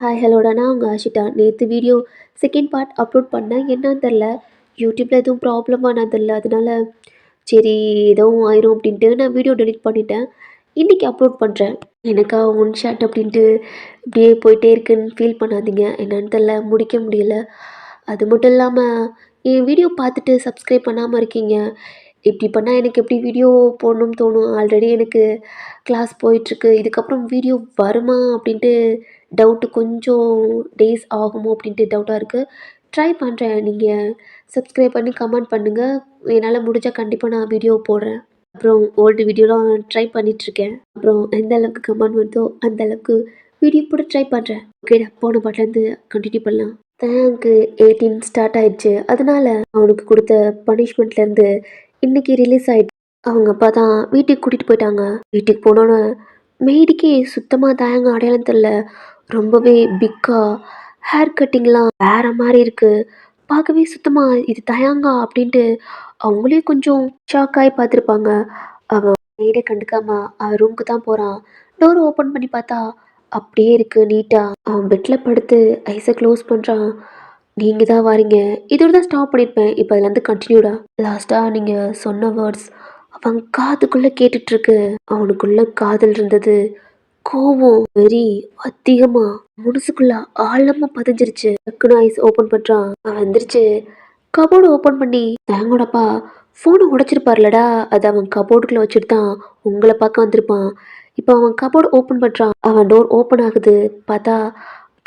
Hi ஹலோடா நான் உங்கள் ஆஷிட்டா. நேற்று வீடியோ செகண்ட் பார்ட் அப்லோட் பண்ணேன். என்னன்னு தெரில, யூடியூப்பில் எதுவும் ப்ராப்ளமாக நான் தெரில. அதனால சரி ஏதோ ஆயிரும் அப்படின்ட்டு நான் வீடியோ டெலிட் பண்ணிட்டேன். இன்றைக்கி அப்லோட் பண்ணுறேன். எனக்கா ஒன் ஷாட் அப்படின்ட்டு இப்படியே போயிட்டே இருக்குன்னு ஃபீல் பண்ணாதீங்க. என்னன்னு தெரில, முடிக்க முடியல. அது மட்டும் இல்லாமல் என் வீடியோ பார்த்துட்டு சப்ஸ்கிரைப் பண்ணாமல் இருக்கீங்க. இப்படி பண்ணால் எனக்கு எப்படி வீடியோ போடணும்னு தோணும். ஆல்ரெடி எனக்கு கிளாஸ் போயிட்டுருக்கு. இதுக்கப்புறம் வீடியோ வருமா அப்படின்ட்டு டவுட்டு, கொஞ்சம் டேஸ் ஆகுமோ அப்படின்ட்டு டவுட்டாக இருக்குது. ட்ரை பண்ணுறேன். நீங்கள் சப்ஸ்கிரைப் பண்ணி கமெண்ட் பண்ணுங்கள். என்னால் முடிஞ்சால் கண்டிப்பாக நான் வீடியோ போடுறேன். அப்புறம் ஓல்டு வீடியோலாம் ட்ரை பண்ணிகிட்ருக்கேன். அப்புறம் எந்த அளவுக்கு கமெண்ட் வருதோ அந்த அளவுக்கு வீடியோ போட ட்ரை பண்ணுறேன். ஓகேடா, போன பாட்டிலேருந்து கண்டினியூ பண்ணலாம். தேங்க்கு 18 ஸ்டார்ட் ஆயிடுச்சு. அதனால் அவனுக்கு கொடுத்த பனிஷ்மெண்ட்லேருந்து இன்றைக்கி ரிலீஸ் ஆகிடுச்சு. அவங்க அப்பா தான் வீட்டுக்கு கூட்டிகிட்டு போயிட்டாங்க. வீட்டுக்கு போனோன்னே மெய்டுக்கே சுத்தமாக தயங்க அடையாளம் தெரில. ரொம்பவே பிக்கா, ஹேர் கட்டிங்லாம் வேற மாதிரி இருக்குது. பார்க்கவே சுத்தமாக இது தயங்கா அப்படின்ட்டு அவங்களே கொஞ்சம் ஷாக் ஆகி பார்த்துருப்பாங்க. அவன் மெய்டை கண்டுக்காம அவன் ரூமுக்கு தான் போகிறான். டோர் ஓப்பன் பண்ணி பார்த்தா அப்படியே இருக்குது நீட்டாக. அவன் பெட்டில் படுத்து ஐஸை க்ளோஸ் பண்ணுறான். நீங்கள் தான் வாரீங்க. இதோட தான் ஸ்டாப் பண்ணியிருப்பேன். இப்போ அதுலேருந்து கண்டினியூடா. லாஸ்ட்டாக நீங்கள் சொன்ன வேர்ட்ஸ் அவன் காதுக்குள்ளே கேட்டுட்ருக்கு. அவனுக்குள்ள காதல் இருந்தது, கோவம், வெறி அதிகமா மனசுக்குள்ள ஆழமா பதிஞ்சிருச்சு. டக்குனு ஐஸ் ஓப்பன் பண்றான். அவன் எந்திரிச்சு கபோர்டு ஓப்பன் பண்ணி, தேங்கோடப்பா ஃபோனை உடைச்சிருப்பார்லடா, அதை அவன் கபோர்டுக்குள்ள வச்சுட்டு தான் உங்களை பார்க்க வந்திருப்பான். இப்போ அவன் கபோர்டு ஓப்பன் பண்றான். அவன் டோர் ஓப்பன் ஆகுது. பார்த்தா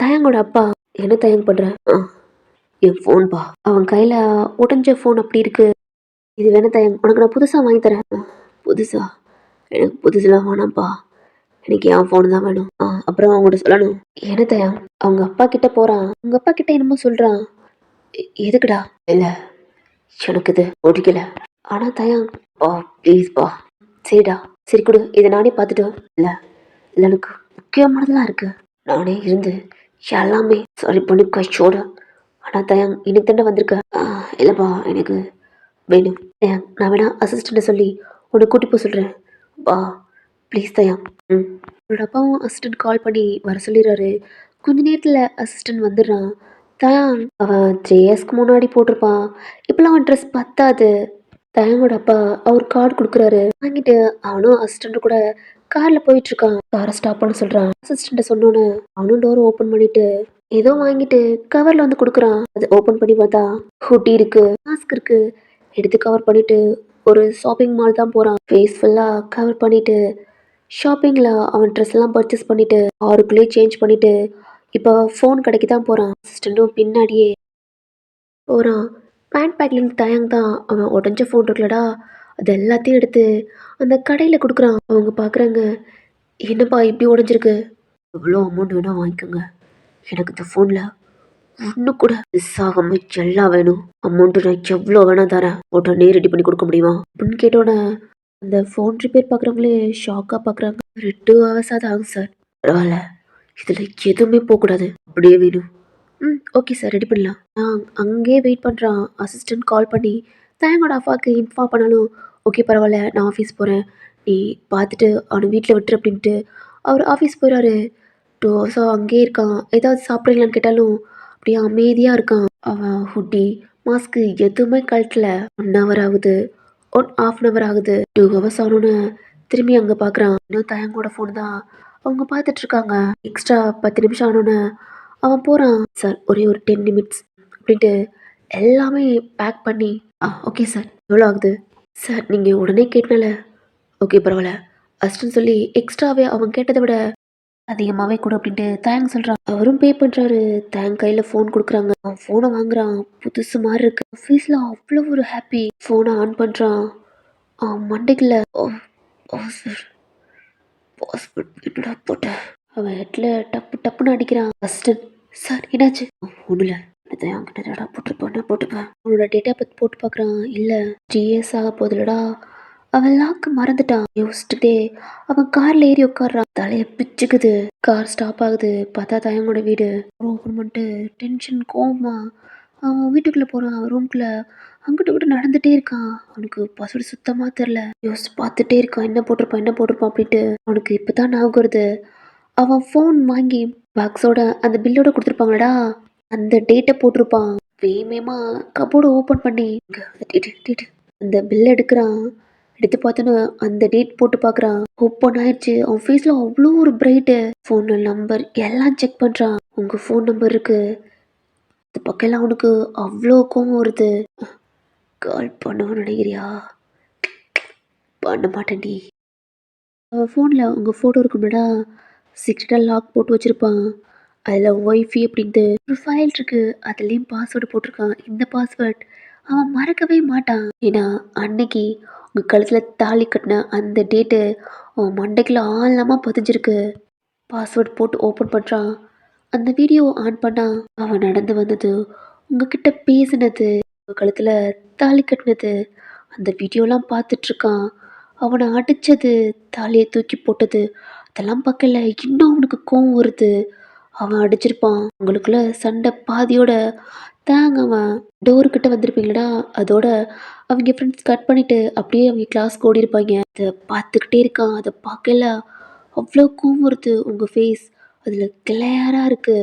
தயங்கோட அப்பா. என்ன தயங்க பண்ற? என் ஃபோன்பா. அவன் கையில உடைஞ்ச ஃபோன் அப்படி இருக்கு. இது வேணா தயங்க, உனக்கு நான் புதுசா வாங்கி தரேன். புதுசா? எனக்கு புதுசுலாம் வேணாம்ப்பா. எனக்கு என் ஃபோனு தான் வேணும். அப்புறம் அவங்ககிட்ட சொல்லணும். என்ன தயம்? அவங்க அப்பா கிட்ட போகிறான். அவங்க அப்பா கிட்ட என்னமோ சொல்கிறான். எதுக்குடா? இல்லை, எனக்கு இது பிடிக்கல. ஆனால் தயம், ப்ளீஸ்ப்பா. சரிடா, சரி கொடு, இதை நானே பார்த்துட்டு. இல்லை இல்லை, எனக்கு முக்கியமானதெல்லாம் இருக்குது. நானே இருந்து எல்லாமே சாரி பண்ணி கஷோட. ஆனால் தயம், இன்னைக்கு தானே வந்திருக்க. இல்லைப்பா, எனக்கு வேணும். தயம், நான் வேணா அசிஸ்டண்ட்டை சொல்லி உன்னை கூட்டி போக சொல்கிறேன். பா ப்ளீஸ் தயம். என்னோட அப்பாவும் அசிஸ்டன்ட் கால் பண்ணி வர சொல்லிடுறாரு. கொஞ்ச நேரத்தில் அசிஸ்டன்ட் வந்துடுறான். தயாங் அவன் 3 இயர்ஸ்க்கு முன்னாடி போட்டிருப்பான். இப்போலாம் அவன் ட்ரெஸ் பத்தாது. தயாங்கோட அப்பா அவர் கார்டு கொடுக்குறாரு. வாங்கிட்டு அவனும் அசிஸ்டண்ட் கூட காரில் போயிட்டுருக்கான். காரை ஸ்டாப் பண்ண சொல்கிறான். அசிஸ்டண்ட்டை சொன்னோன்னு அவனும் டோரை ஓப்பன் பண்ணிட்டு ஏதோ வாங்கிட்டு கவரில் வந்து கொடுக்குறான். அதை ஓப்பன் பண்ணி பார்த்தா ஹூட்டி இருக்கு, மாஸ்க் இருக்கு. எடுத்து கவர் பண்ணிட்டு ஒரு ஷாப்பிங் மால் தான் போகிறான். ஃபேஸ் ஃபுல்லாக கவர் பண்ணிட்டு ஷாப்பிங்கில் அவன் ட்ரெஸ் எல்லாம் பர்ச்சேஸ் பண்ணிவிட்டு ஆருக்குள்ளேயே சேஞ்ச் பண்ணிவிட்டு இப்போ ஃபோன் கடைக்கு தான் போகிறான். அசிஸ்டண்ட்டும் பின்னாடியே போகிறான். பேண்ட் பேக்லேருந்து தயங்க தான் அவன் உடஞ்ச ஃபோன் இருக்குல்லடா, அது எல்லாத்தையும் எடுத்து அந்த கடையில் கொடுக்குறான். அவங்க பார்க்குறாங்க, என்னப்பா இப்படி உடஞ்சிருக்கு? எவ்வளோ அமௌண்ட் வேணால் வாங்கிக்கோங்க, எனக்கு இந்த ஃபோனில் ஒன்று கூட மிஸ் ஆகாமல் எல்லாம் வேணும். அமௌண்ட்டு நான் எவ்வளோ வேணால் தரேன், உடனே ரெடி பண்ணி கொடுக்க முடியுமா அப்படின்னு கேட்டோன்னே அந்த ஃபோன் ரிப்பேர் பார்க்குறவங்களே ஷாக்காக பார்க்குறாங்க. ஒரு 2 ஹவர்ஸாக தான் ஆகும் சார். பரவாயில்ல, இதில் எதுவுமே போகக்கூடாது, அப்படியே வேணும். ஓகே சார், ரெடி பண்ணலாம். நான் அங்கேயே வெயிட் பண்ணுறான். அசிஸ்டன்ட் கால் பண்ணி தயங்கோட அப்பாவுக்கு இன்ஃபார்ம் பண்ணாலும் ஓகே பரவாயில்ல, நான் ஆஃபீஸ் போகிறேன், நீ பார்த்துட்டு அவனை வீட்டில் விட்டுரு அப்படின்ட்டு அவர் ஆஃபீஸ் போகிறாரு. 2 ஹவர்ஸாக அங்கேயே இருக்கான். ஏதாவது சாப்பிட்றீங்களான்னு கேட்டாலும் அப்படியே அமைதியாக இருக்கான். அவன் ஹுட்டி மாஸ்க்கு எதுவுமே கழட்டல. 1 ஹவர் ஆகுது, 1/2 ஆகுது. 2 ஹவர்ஸ் ஆனோன்னு திரும்பி அங்கே பார்க்குறான். இன்னும் தயங்கோட ஃபோன் தான் அவங்க பார்த்துட்ருக்காங்க. எக்ஸ்ட்ரா 10 நிமிஷம் ஆனோன்னு அவன் போகிறான். சார் ஒரே ஒரு 10 நிமிட்ஸ் அப்படின்ட்டு எல்லாமே பேக் பண்ணி ஓகே சார், எவ்வளோ ஆகுது? சார் நீங்கள் உடனே கேட்டனால ஓகே பரவாயில்ல, அசிஸ்டன்ட் சொல்லி எக்ஸ்ட்ராவே அவன் கேட்டதை விட அதிகமாகவே கொடு அப்படின்ட்டு தேங்க் சொல்கிறான். அவரும் பே பண்ணுறாரு. தேங்க் கையில் ஃபோன் கொடுக்குறாங்க. அவன் ஃபோனை வாங்குறான். புதுசு மாதிரி இருக்கு. ஆஃபீஸில் அவ்வளோ ஒரு ஹாப்பி. ஃபோனை ஆன் பண்ணுறான். மண்டைக்குள்ள சார் பாஸ்வேர்ட் என்னடா போட்டேன். அவன் ஹெட்டில் டப்பு டப்புன்னு அடிக்கிறான். அசிஸ்டன்ட் சார் என்னாச்சு? ஒன்றும் இல்லை, அங்கிட்டடா போட்டிருப்பான், போட்டுப்பேன். அவனோட டேட்டா பற்றி போட்டு பார்க்குறான். இல்லை, 3 இயர்ஸ் ஆக போதில்லடா. அவன் லாக்கு மறந்துட்டான். யோசிச்சுட்டே அவன் கார்ல ஏறி உட்காடுறான். தலையை பிச்சுக்குது. கார் ஸ்டாப் ஆகுது. பார்த்தா தயங்கோட வீடு. ஓப்பன் பண்ணிட்டு டென்ஷன் கோவமா அவன் வீட்டுக்குள்ளே போகிறான். அவன் ரூம்குள்ளே அங்கிட்ட கூட நடந்துகிட்டே இருக்கான். அவனுக்கு பாஸ்வேர்டு சுத்தமாக தெரில. யோசிச்சு பார்த்துட்டே இருக்கான், என்ன போட்டிருப்பான் அப்படின்ட்டு. அவனுக்கு இப்போ தான் ஞாபகம் வருது. அவன் ஃபோன் வாங்கி பாக்ஸோட அந்த பில்லோட குடுத்துருப்பாங்களாடா, அந்த டேட்ட போட்டிருப்பான். வேகமா கப்போர்ட ஓப்பன் பண்ணி இங்க டேட் அந்த பில் எடுக்குறான். எடுத்து பார்த்தோன்னா, அந்த டேட் போட்டு பார்க்குறான். ஓப்பன் ஆயிடுச்சு. அவன் ஃபேஸ்ல அவ்ளோ ஒரு பிரைட்டு. ஃபோன்ல நம்பர் எல்லாம் செக் பண்றான். உங்க ஃபோன் நம்பர் இருக்கு. இந்த பக்கம்லாம் அவனுக்கு அவ்ளோ கோவம் வருது. கால் பண்ணுவேன்னு நினைக்கிறியா? பண்ண மாட்டேன்டி. ஃபோன்ல உங்க ஃபோட்டோ இருக்கும்லடா, சீக்ரெட்டா லாக் போட்டு வச்சிருப்பான். அதில ஒய்ஃபை அப்படின்ட்டு ஒரு ஃபைல் இருக்கு. அதுலயும் பாஸ்வேர்டு போட்டிருக்கான். இந்த பாஸ்வேர்ட் அவன் மறக்கவே மாட்டான். ஏன்னா, அன்னைக்கு உங்க கழுத்துல தாலி கட்டின அந்த டேட்டு அவன் மண்டைக்குள்ள ஆழமா பதிஞ்சிருக்கு. பாஸ்வேர்ட் போட்டு ஓப்பன் பண்றான். அந்த வீடியோ ஆன் பண்ணா, அவன் நடந்து வந்தது, உங்ககிட்ட பேசினது, உங்க கழுத்துல தாலி கட்டினது, அந்த வீடியோலாம் பார்த்துட்ருக்கான். அவன அடிச்சது, தாலிய தூக்கி போட்டது, அதெல்லாம் பார்க்கல இன்னும் அவனுக்கு கோவம் வருது. அவன் அடிச்சிருப்பான். உங்களுக்குள்ள சண்டை பாதியோட அவன் டோரு கிட்ட வந்திருப்பீங்களடா, அதோட அவங்க ஃப்ரெண்ட்ஸ் கட் பண்ணிட்டு அப்படியே அவங்க கிளாஸ்க்கு ஓடிருப்பாங்க. அத பார்த்துக்கிட்டே இருக்கான். அத பார்க்கையில அவ்ளோ கோவம் வருது. உங்க ஃபேஸ் அதில கிளியரா இருக்கு.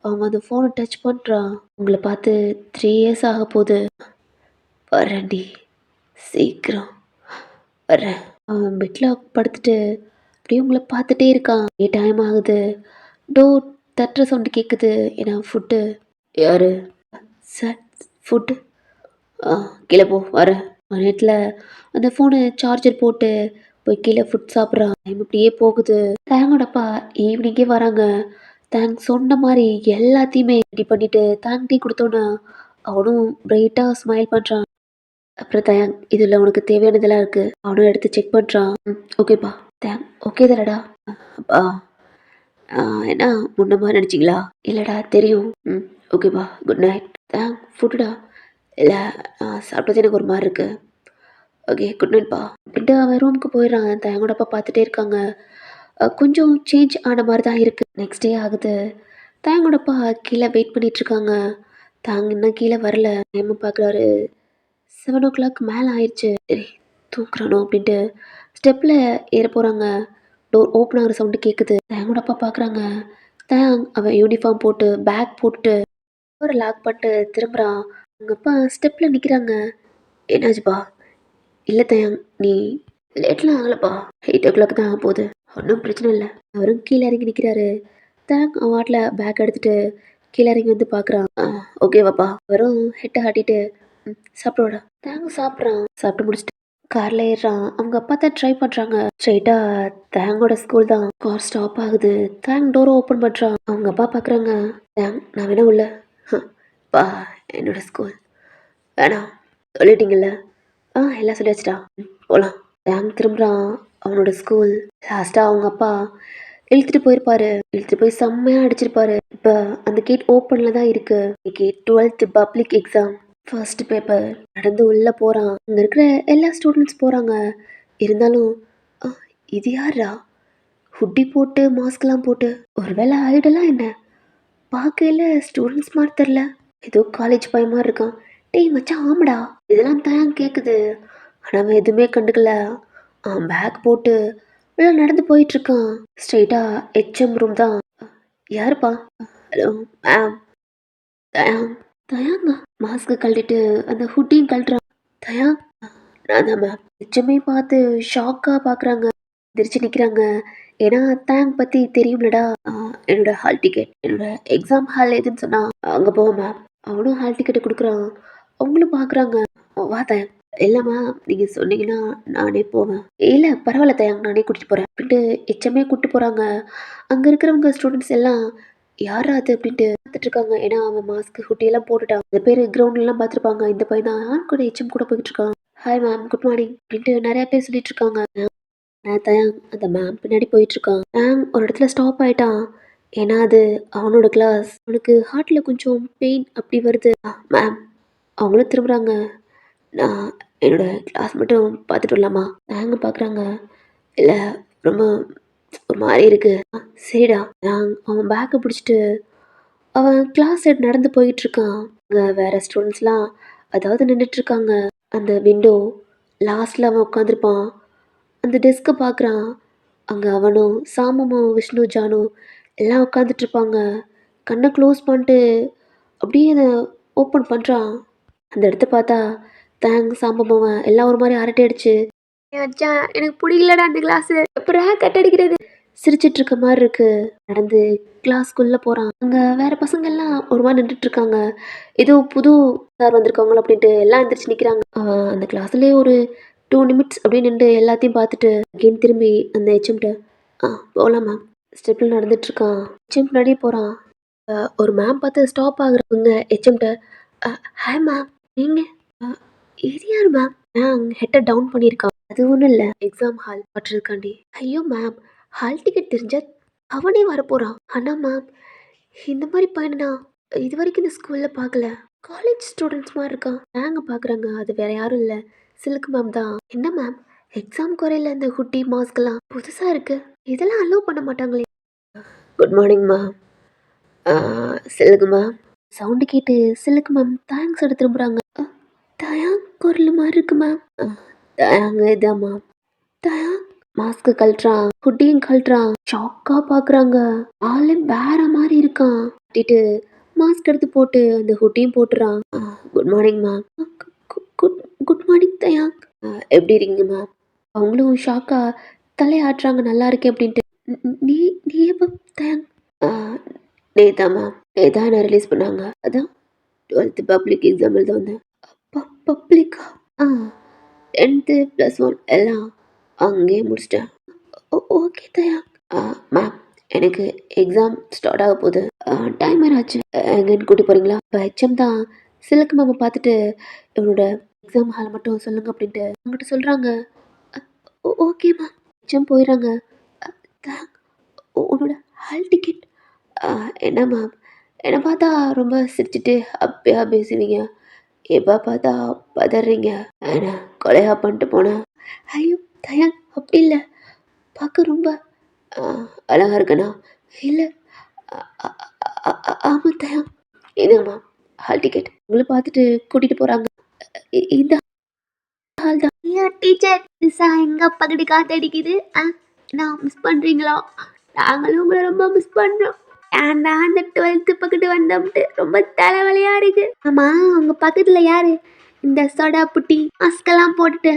அவன் அந்த ஃபோன டச் பண்றான். உங்கள பார்த்து 3 இயர்ஸ் ஆகப்போது. வரேன்டி சீக்கிரம் வரேன். அவன் பெட்ல படுத்துட்டு அப்படியே உங்கள பார்த்துட்டே இருக்கான். டைம் ஆகுது. டோர் தட்டுற சவுண்ட் கேட்குது. ஏன்னா ஃபுட்டு யாரு? சார் ஃபுட்டு ஆ கீழே போ வரேன். நேரத்தில் அந்த ஃபோனு சார்ஜர் போட்டு போய் கீழே ஃபுட் சாப்பிட்றான். டைம் இப்படியே போகுது. தேங்கோட அப்பா ஈவினிங்கே வராங்க. தேங்க் சொன்ன மாதிரி எல்லாத்தையுமே ரெடி பண்ணிட்டு தேங்க் டீ கொடுத்தோன்னே அவனும் பிரைட்டாக ஸ்மைல் பண்ணுறான். அப்புறம் தேங்க் இதில் உனக்கு தேவையானதெல்லாம் இருக்குது. அவனும் எடுத்து செக் பண்ணுறான். ஓகேப்பா தேங்க் ஓகே தானடா? அப்பா என்ன முன்ன மாதிரி நினச்சிங்களா? இல்லைடா தெரியும். ஓகேப்பா குட் நைட். ஃபுட்டுடா இல்லை சாப்பிட்டது எனக்கு ஒரு மாதிரி இருக்கு. ஓகே குட் நைட்ப்பா அப்படின்ட்டு அவன் ரூமுக்கு போயிடுறான். தேங்கோட அப்பா பார்த்துட்டே இருக்காங்க. கொஞ்சம் சேஞ்ச் ஆன மாதிரி தான் இருக்குது. நெக்ஸ்ட் டே ஆகுது. தேங்கோட அப்பா கீழே வெயிட் பண்ணிட்டு இருக்காங்க. தாங்க இன்னும் கீழே வரல. நேம பார்க்குறாரு. 7 o'clock மேலே ஆயிடுச்சு. சரி தூக்குறானோ அப்படின்ட்டு ஸ்டெப்பில் ஏற போகிறாங்க. டோர் ஓப்பன் ஆகிற சவுண்டு கேட்குது. தேங்கோட அப்பா பார்க்குறாங்க. தேங் அவன் யூனிஃபார்ம் போட்டு பேக் போட்டுட்டு டோரை லாக் பண்ணிட்டு திரும்புகிறான். அவங்க அப்பா ஸ்டெப்பில் நிற்கிறாங்க. என்னாச்சுப்பா? இல்லை தேங் நீ லேட்லாம் ஆகலப்பா. 8 o'clock தான் ஆக போகுது. ஒன்றும் பிரச்சனை இல்லை. அவரும் கீழே இறங்கி நிற்கிறாரு. தேங் அவன் வாட்டில் பேக் எடுத்துட்டு கீழே இறங்கி வந்து பார்க்குறான். ஓகேவாப்பா. அவரும் ஹெட்டை ஆட்டிட்டு சாப்பிடுவாடா. தேங் சாப்பிட்றான். சாப்பிட்டு முடிச்சுட்டு காரில் ஏறுறான். அவங்க அப்பா தான் ட்ரை பண்ணுறாங்க. ஸ்ட்ரைட்டாக தேங்கோட ஸ்கூல் தான். கார் ஸ்டாப் ஆகுது. தேங் டோரை ஓப்பன் பண்ணுறான். அவங்க அப்பா பார்க்குறாங்க. தேங் நான் வேணா உள்ள பா என்னோட ஸ்கூல் வேணாம் சொல்லிட்டீங்கல்ல. எல்லாம் சொல்லியாச்சுடா. போகலாம். தேங் திரும்புகிறான். அவனோட ஸ்கூல் லாஸ்ட்டாக அவங்க அப்பா இழுத்துட்டு போயிருப்பாரு. இழுத்துட்டு போய் செம்மையாக அடிச்சிருப்பாரு. இப்போ அந்த கேட் ஓப்பனில் தான் இருக்கு. இன்னைக்கு 12th public exam first paper. நடந்து உள்ளே போகிறான். அங்கே இருக்கிற எல்லா ஸ்டூடெண்ட்ஸ் போகிறாங்க. இருந்தாலும் இது யாரா? ஹுட்டி போட்டு மாஸ்க்லாம் போட்டு ஒருவேளை ஐடெல்லாம் என்ன? பார்க்கையில ஸ்டூடெண்ட்ஸ் மாதிரி தெரில. ஏதோ காலேஜ் பையன் மாதிரி இருக்கான். டேய் மச்சான் ஆமாடா. இதெல்லாம் தான் கேட்குது. ஆனால் அவன் எதுவுமே கண்டுக்கல. அவன் பேக் போட்டு உள்ள நடந்து போயிட்டுருக்கான். ஸ்ட்ரெயிட்டாக ஹெச்எம் ரூம் தான். யாருப்பா? Hello ma'am. தயாங் தயாங்க மாஸ்க்கு கழட்டிட்டு அந்த ஹுட்டியும் கழட்டுறான். தயாங் நான் தான் மேம். ஹெச்எம்ஐ பார்த்து ஷாக்காக பார்க்குறாங்க. எந்திரிச்சு நிற்கிறாங்க. ஏன்னா தேங்க் பற்றி தெரியும்லடா. என்னோட ஹால் டிக்கெட் என்னோட எக்ஸாம் ஹால் எதுன்னு சொன்னா அங்கே போவோம் மேம். அவனும் ஹால் டிக்கெட்டை கொடுக்குறான். அவங்களும் பார்க்குறாங்க. வா தயாங். இல்லை மேம் நீங்கள் சொன்னீங்கன்னா நானே போவேன். இல்லை பரவாயில்ல தயாங் நானே கூட்டிகிட்டு போகிறேன் அப்படின்ட்டு எச்சமே கூப்பிட்டு போகிறாங்க. அங்கே இருக்கிறவங்க ஸ்டூடெண்ட்ஸ் எல்லாம் யாரா அது அப்படின்ட்டு பார்த்துட்டு இருக்காங்க. ஏன்னா அவன் மாஸ்க் ஹுட்டியெல்லாம் போட்டுட்டான். அந்த பேர் கிரவுண்ட்லாம் பார்த்துருப்பாங்க. இந்த பையன் தான் ஆன் கூட எச்சம் கூட போயிட்டு இருக்கான். ஹாய் மேம் குட் மார்னிங் அப்படின்ட்டு நிறைய பேர் சொல்லிட்டு இருக்காங்க. தயாங் அந்த மேம் பின்னாடி போயிட்டு இருக்கான். மேம் ஒரு இடத்துல ஸ்டாப் ஆயிட்டான். ஏன்னா அது அவனோட கிளாஸ். அவனுக்கு ஹார்ட்ல கொஞ்சம் பெயின் அப்படி வருது. மேம் அவங்களும் திரும்புறாங்க. நான் என்னோட கிளாஸ் மட்டும் பார்த்துட்டு வரலாமா? நாங்கள் பார்க்குறாங்க. இல்லை ரொம்ப ஒரு மாதிரி இருக்கு. சரிடா. அவன் பேக்கை பிடிச்சிட்டு அவன் கிளாஸ் சைடு நடந்து போயிட்டு இருக்கான். அங்கே வேற ஸ்டூடெண்ட்ஸ்லாம் அதாவது நின்றுட்டு இருக்காங்க. அந்த விண்டோ லாஸ்ட்ல அவன் உட்காந்துருப்பான். அந்த டெஸ்க்கை பார்க்குறான். அங்கே அவனும் சாமுமும் விஷ்ணு ஜானு எல்லாம் உட்காந்துட்ருப்பாங்க. கண்ண க்ளோஸ் பண்ணிட்டு அப்படியே அத ஓப்பன் பண்றான். அந்த இடத்த பார்த்தா சாம்பமவன் எல்லாம் ஒரு மாரி அரட்டை அடிச்சு, "ஏய் மச்சான் எனக்கு புடிக்கலடா அந்த கிளாஸு. எப்புட்றா கட் அடிக்கிறது?" சிரிச்சிட்டு இருக்க மாரி இருக்கு. நடந்து கிளாஸ்க்குள்ள போறான். அங்க வேற பசங்கள்லாம் ஒரு மாரி நின்னுட்ருக்காங்க. ஏதோ புது சார் வந்திருக்காங்களோ அப்படின்ட்டு எல்லாம் எந்திரிச்சு நிக்கிறாங்க. அந்த கிளாஸ்லயே ஒரு 2 நிமிட்ஸ் அப்படியே நின்டு எல்லாத்தையும் பார்த்துட்டு, அகைன் திரும்பி அந்த ஹெச்எம்ட்ட, "ஆ போலாம் மேம்." ஸ்டெப்ல நடந்துட்டுருக்கான். ஹெச்எம் பின்னாடியே போறான். ஒரு மேம் பார்த்து ஸ்டாப் ஆகுறவங்க ஹெச்எம்ட்ட, "அ ஹாய் மேம். நீங்க? அ இது யாரு மேம்?" ஹெட்ட டவுன் பண்ணியிருக்கான். "அது ஒண்ணும் இல்ல. எக்ஸாம் ஹால் மாட்றதுக்காண்டி." "ஐயோ மேம்! ஹால் டிக்கெட் தெரிஞ்சா அவனே வரப்போறான். ஆனா மேம், இந்த மாரி பையன நான் இதுவரைக்கும் இந்த ஸ்கூல்ல பார்க்கல. காலேஜ் ஸ்டூடண்ட்ஸ் மாரி இருக்கான்." பார்க்குறாங்க. அது வேற யாரும் இல்ல. சில்க் மேம் தான். "என்ன மேம், எக்ஸாம் குறையில இந்த ஹூடி, மாஸ்க்லாம் புதுசா இருக்கு. இதெல்லாம் அலோவ் பண்ண மாட்டாங்களே?" "Good morning ma'am. ஆ சில்க் மேம்." சவுண்டு கேட்டு சில்க் மேம் தேங்க்ஸோட திரும்புறாங்க. தயாங் குரல் மாரி இருக்கு மேம். தயாங்க இதான் மேம். தயாங் மாஸ்க் கழட்டுறான். ஹூடியும் கழட்டுறான். ஷாக்கா பார்க்குறாங்க. ஆளே வேற மாரி இருக்கான். கட்டிட்டு மாஸ்க் எடுத்து போட்டு அந்த ஹூடியும் போட்டுறான். Good morning ma'am. Good good morning தயாங். எப்படி இருக்கீங்க மேம்?" அவங்களும் ஷாக்கா தலையாட்டுறாங்க நல்லா இருக்கேன் அப்படின்ட்டு. நீ நீ எப்போ தயாங்?" "ஆ நேத்தா மேம். நேத்தா என்ன ரிலீஸ் பண்ணாங்க. அதான் 12th பப்ளிக் எக்ஸாம் எழுத வந்தேன்." பப்ளிக்கா? ஆ 10th +1 எல்லாம் அங்கேயே முடிச்சிட்டேன்." ஓகே தயா. மேம் எனக்கு எக்ஸாம் ஸ்டார்ட் ஆக போகுது. டைமர் ஆச்சு. எங்கேன்னு கூட்டி போறீங்களா? இப்போ ஹெச்எம் தான் சில்க் மேம பார்த்துட்டு இவனோட எக்ஸாம் ஹால் மட்டும் சொல்லுங்க அப்படின்ட்டு அவங்ககிட்ட சொல்றாங்க. Okay ma'am. ஹெச்எம் போயிடுறாங்க. தேங்க் உன்னோட ஹால் டிக்கெட். என்ன மேம், என்ன பார்த்தா ரொம்ப சிரிச்சுட்டு ஹாப்பியா பேசுவீங்க. எப்போ பார்த்தா பதறீங்க. என்ன கொலையா பண்ணிட்டு போனேன். ஐயோ தயாங் அப்படி இல்லை. பார்க்க ரொம்ப ஆ, அழகா இருக்கனா? இல்லை. ஆமாம் தயாங். இதாங்க மேம் ஹால் டிக்கெட். உங்களை பார்த்துட்டு கூட்டிட்டு போறாங்க. இந்த ஹால் தான். ஐயோ டீச்சர் மிஸ்ஸா எங்க பகடி காத்தடிக்குது. நான் மிஸ் பண்றீங்களா? நாங்களும் உங்களை ரொம்ப மிஸ் பண்றோம். ஏன்டா அந்த 12th பக்கத்து வந்தோம்ட்டு ரொம்ப தலைவலியா இருக்கு. ஆமா உங்க பக்கத்துல யாரு இந்த சோடா புட்டி மாஸ்கெல்லாம் போட்டுட்டு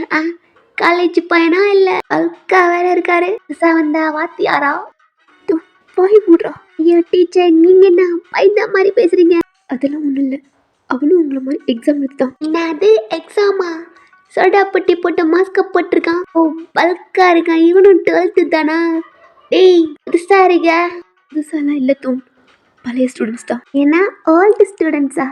காலேஜ் பையனா இல்ல அல்கா வேற இருக்காரு. மிஸ்ஸா வந்தா வாத்தியாரா? து, போய் மூடுறா. ஐயோ டீச்சர் நீங்க என்ன பைத்திய மாதிரி பேசுறீங்க? அதெல்லாம் ஒண்ணும் இல்ல. அவனும் உங்களை மாதிரி எக்ஸாம் எழுதிதான். என்னது எக்ஸாமா? சோடா புட்டி போட்டு மாஸ்க போட்டிருக்கான். ஓ பல்கா இருக்கான். இவனும் 12th தானா? டேய் புதுசா இருக்க. புதுசாலாம் இல்லை தூண். பழைய ஸ்டூடெண்ட்ஸ் தான். ஏன்னா ஓல்டு ஸ்டூடெண்ட்ஸா?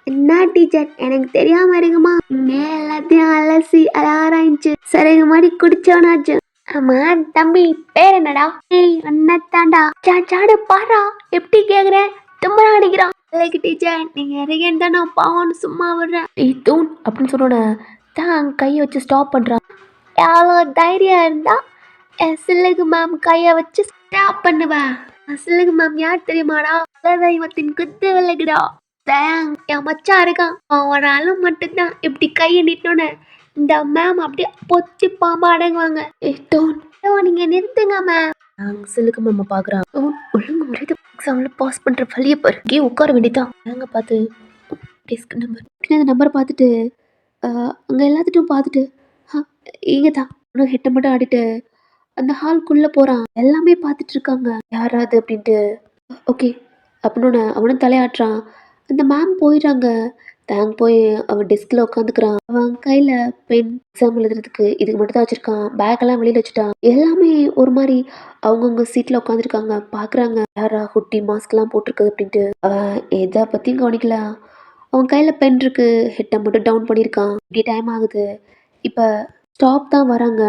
என்ன டீச்சர் எனக்கு தெரியாம இருக்குமா? இங்க எல்லாத்தையும் அலசி ஆராய்ஞ்சு சரகு மாதிரி குடிச்சவனாச்சு. ஆமா தம்பி பேர் என்னடா? ஏய் அண்ணத்தாண்டா. சாடு பாரா எப்படி கேக்குற? தும்பரா அடிக்கிறான். டீச்சர் நீங்க இறங்கன்னு தான் நான் பாவம்னு சும்மா விடுறேன். ஏய் தூண் அப்படின்னு சொன்னோட தான் கையை வச்சு ஸ்டாப் பண்றான். எவ்வளோ தைரியம் இருந்தா என் சில்லுக்கு மேம் கையை வச்சு ஸ்டாப் பண்ணுவா. சில்லுக்கு மேம் யார் தெரியுமாடா? தெய்வத்தின் குத்து விலகுடா. தேங் என் மச்சான் இருக்கான். அவன் ஒரு ஆளு மட்டும்தான் இப்படி கையை நிட்டோன்னு இந்த மேம் அப்படியே பொத்தி பாம்பா அடங்குவாங்க. நீங்க நிறுத்துங்க மேம். சில்லுக்கு மேம் பாக்குறான். ஒழுங்கு முறையை எக்ஸாம்ல பாஸ் பண்ற வழியை பாரு. இங்கே உட்கார வேண்டியதான். நாங்க பார்த்து டெஸ்க் நம்பர் அந்த நம்பரை பார்த்துட்டு அங்கே எல்லாத்திட்டும் பார்த்துட்டு இங்க தான் இன்னும் ஹெட்டை மட்டும் ஆடிட்டு அந்த ஹால்குள்ள போறான். எல்லாமே பார்த்துட்டு இருக்காங்க. யாராது அப்படின்ட்டு. ஓகே அப்படின்னு அவனும் தலையாட்டுறான். அந்த மேம் போயிடுறாங்க. தேங்க் போய் அவன் டெஸ்க்ல உட்காந்துக்கிறான். அவன் கையில பென் எக்ஸாம் எழுதுறதுக்கு இதுக்கு மட்டும் தான் வச்சிருக்கான். பேக் எல்லாம் வெளியில வச்சுட்டான். எல்லாமே ஒரு மாதிரி அவங்கவுங்க சீட்ல உட்காந்துருக்காங்க. பாக்குறாங்க யாரா ஹுட்டி மாஸ்க் எல்லாம் போட்டிருக்குது அப்படின்ட்டு. அவன் எதை பத்தியும் கவனிக்கல. அவன் கையில பென் இருக்கு. ஹெட்டை மட்டும் டவுன் பண்ணியிருக்கான். இப்படி டைம் ஆகுது. இப்போ ஸ்டாப் தான் வராங்க.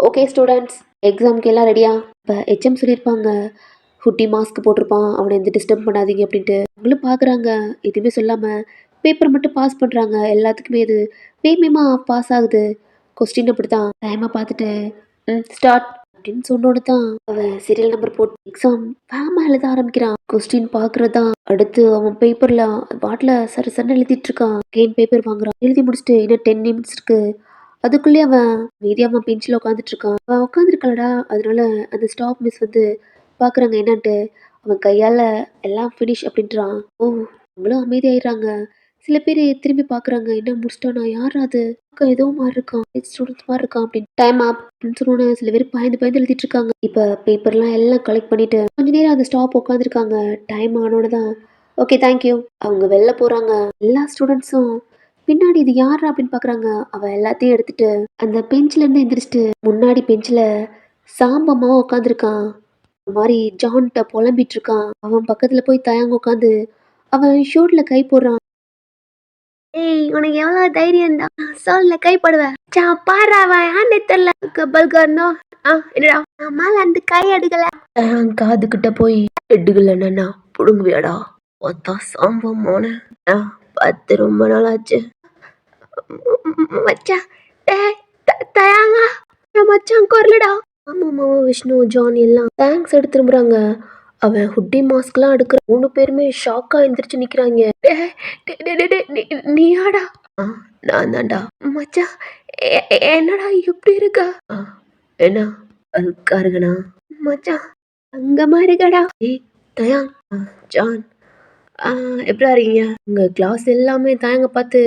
ஓகே ஸ்டூடெண்ட்ஸ் எக்ஸாம்க்கு எல்லாம் ரெடியா? இப்போ ஹெச்எம் சொல்லியிருப்பாங்க ஹுட்டி மாஸ்க் போட்டிருப்பான் அவனை எந்த டிஸ்டர்ப் பண்ணாதீங்க அப்படின்ட்டு. அவங்களும் பார்க்குறாங்க. எதுவுமே சொல்லாமல் பேப்பர் மட்டும் பாஸ் பண்ணுறாங்க. எல்லாத்துக்குமே இது வேகமா பாஸ் ஆகுது. கொஸ்டின் அப்படி தான் டைமை பார்த்துட்டு ஸ்டார்ட் அப்படின்னு சொன்னோடு தான் அவன் சீரியல் நம்பர் போட்டு எக்ஸாம் வேகமாக எழுத ஆரம்பிக்கிறான். கொஸ்டின் பார்க்குறது தான் அடுத்து அவன் பேப்பரில் பாட்டில் சரி சன்னு எழுதிட்டு இருக்கான். கெயின் பேப்பர் வாங்குறான். எழுதி முடிச்சுட்டு இன்னும் 10 நிமிட்ஸ் இருக்கு. அதுக்குள்ளேயே அவன் மீதி அவன் பெஞ்சில் உட்காந்துட்டு இருக்கான். அவன் உட்காந்துருக்கலடா அதனால அந்த ஸ்டாப் மிஸ் வந்து பார்க்குறாங்க என்னன்ட்டு. அவன் கையால் எல்லாம் ஃபினிஷ் அப்படின்றான். ஓ! அவங்களும் அமைதியாயிடுறாங்க. சில பேர் திரும்பி பார்க்குறாங்க. என்ன முடிச்சிட்டானா? யார் அது? பார்க்க ஏதோ மாரி இருக்கான். ஸ்டூடெண்ட்ஸ் மாரி இருக்கான் அப்படின்னு. டைம் அப் அப்படின்னு சொன்னோனே சில பேர் பயந்து பயந்து எழுதிட்டு இருக்காங்க. இப்போ பேப்பர்லாம் எல்லாம் கலெக்ட் பண்ணிட்டு கொஞ்ச நேரம் அந்த ஸ்டாப் உட்காந்துருக்காங்க. டைம் ஆனோட தான் ஓகே தேங்க் யூ. அவங்க வெளில போறாங்க. எல்லா ஸ்டூடெண்ட்ஸும் பின்னாடி இது யார் அப்படின்னு பார்க்குறாங்க. அவன் எல்லாத்தையும் எடுத்துட்டு அந்த பெஞ்ச்ல இருந்து எந்திரிச்சிட்டு முன்னாடி பெஞ்சில் சாம்பம்மா உட்காந்துருக்கான். ஒரு மாதிரி ஜான்கிட்ட புலம்பிட்டு இருக்கான். அவன் பக்கத்துல போய் தயங்க உட்காந்து அவன் ஷோல்டர்ல கை போடுறான். ஏய் உனக்கு எவ்வளவு தைரியம் தான் ஷோல்டர்ல கை போடுவ? பாரு அவன் ஏன்னு தெரியல கபல் காரணோ. என்னடா மேல அந்த கை எடுக்கல. காது கிட்ட போய் எடுக்கலன்னா புடுங்குவியாடா ஒத்தா சாம்பமான. பார்த்து ரொம்ப நாளாச்சு மச்சான். டேய் தயாங்க மச்சான் குரலடா. ஆமாம்மா விஷ்ணு ஜான் எல்லாம் தேங்க்ஸ் எடுத்து திரும்புறாங்க. அவன் ஹுட்டி மாஸ்க்லாம் எடுக்கிற 3 பேருமே ஷாக்கா எந்திரிச்சு நிக்கிறாங்க. நீயாடா? நான் தான்டா. மச்சான் என்னடா இப்படி இருக்கா? என்ன அழுக்கா இருக்கனா? மச்சான் அங்கமா இருக்கடா. ஏய் தயாங் ஜான் எப்படா இருக்கீங்க? உங்க கிளாஸ் எல்லாமே தயங்க பார்த்து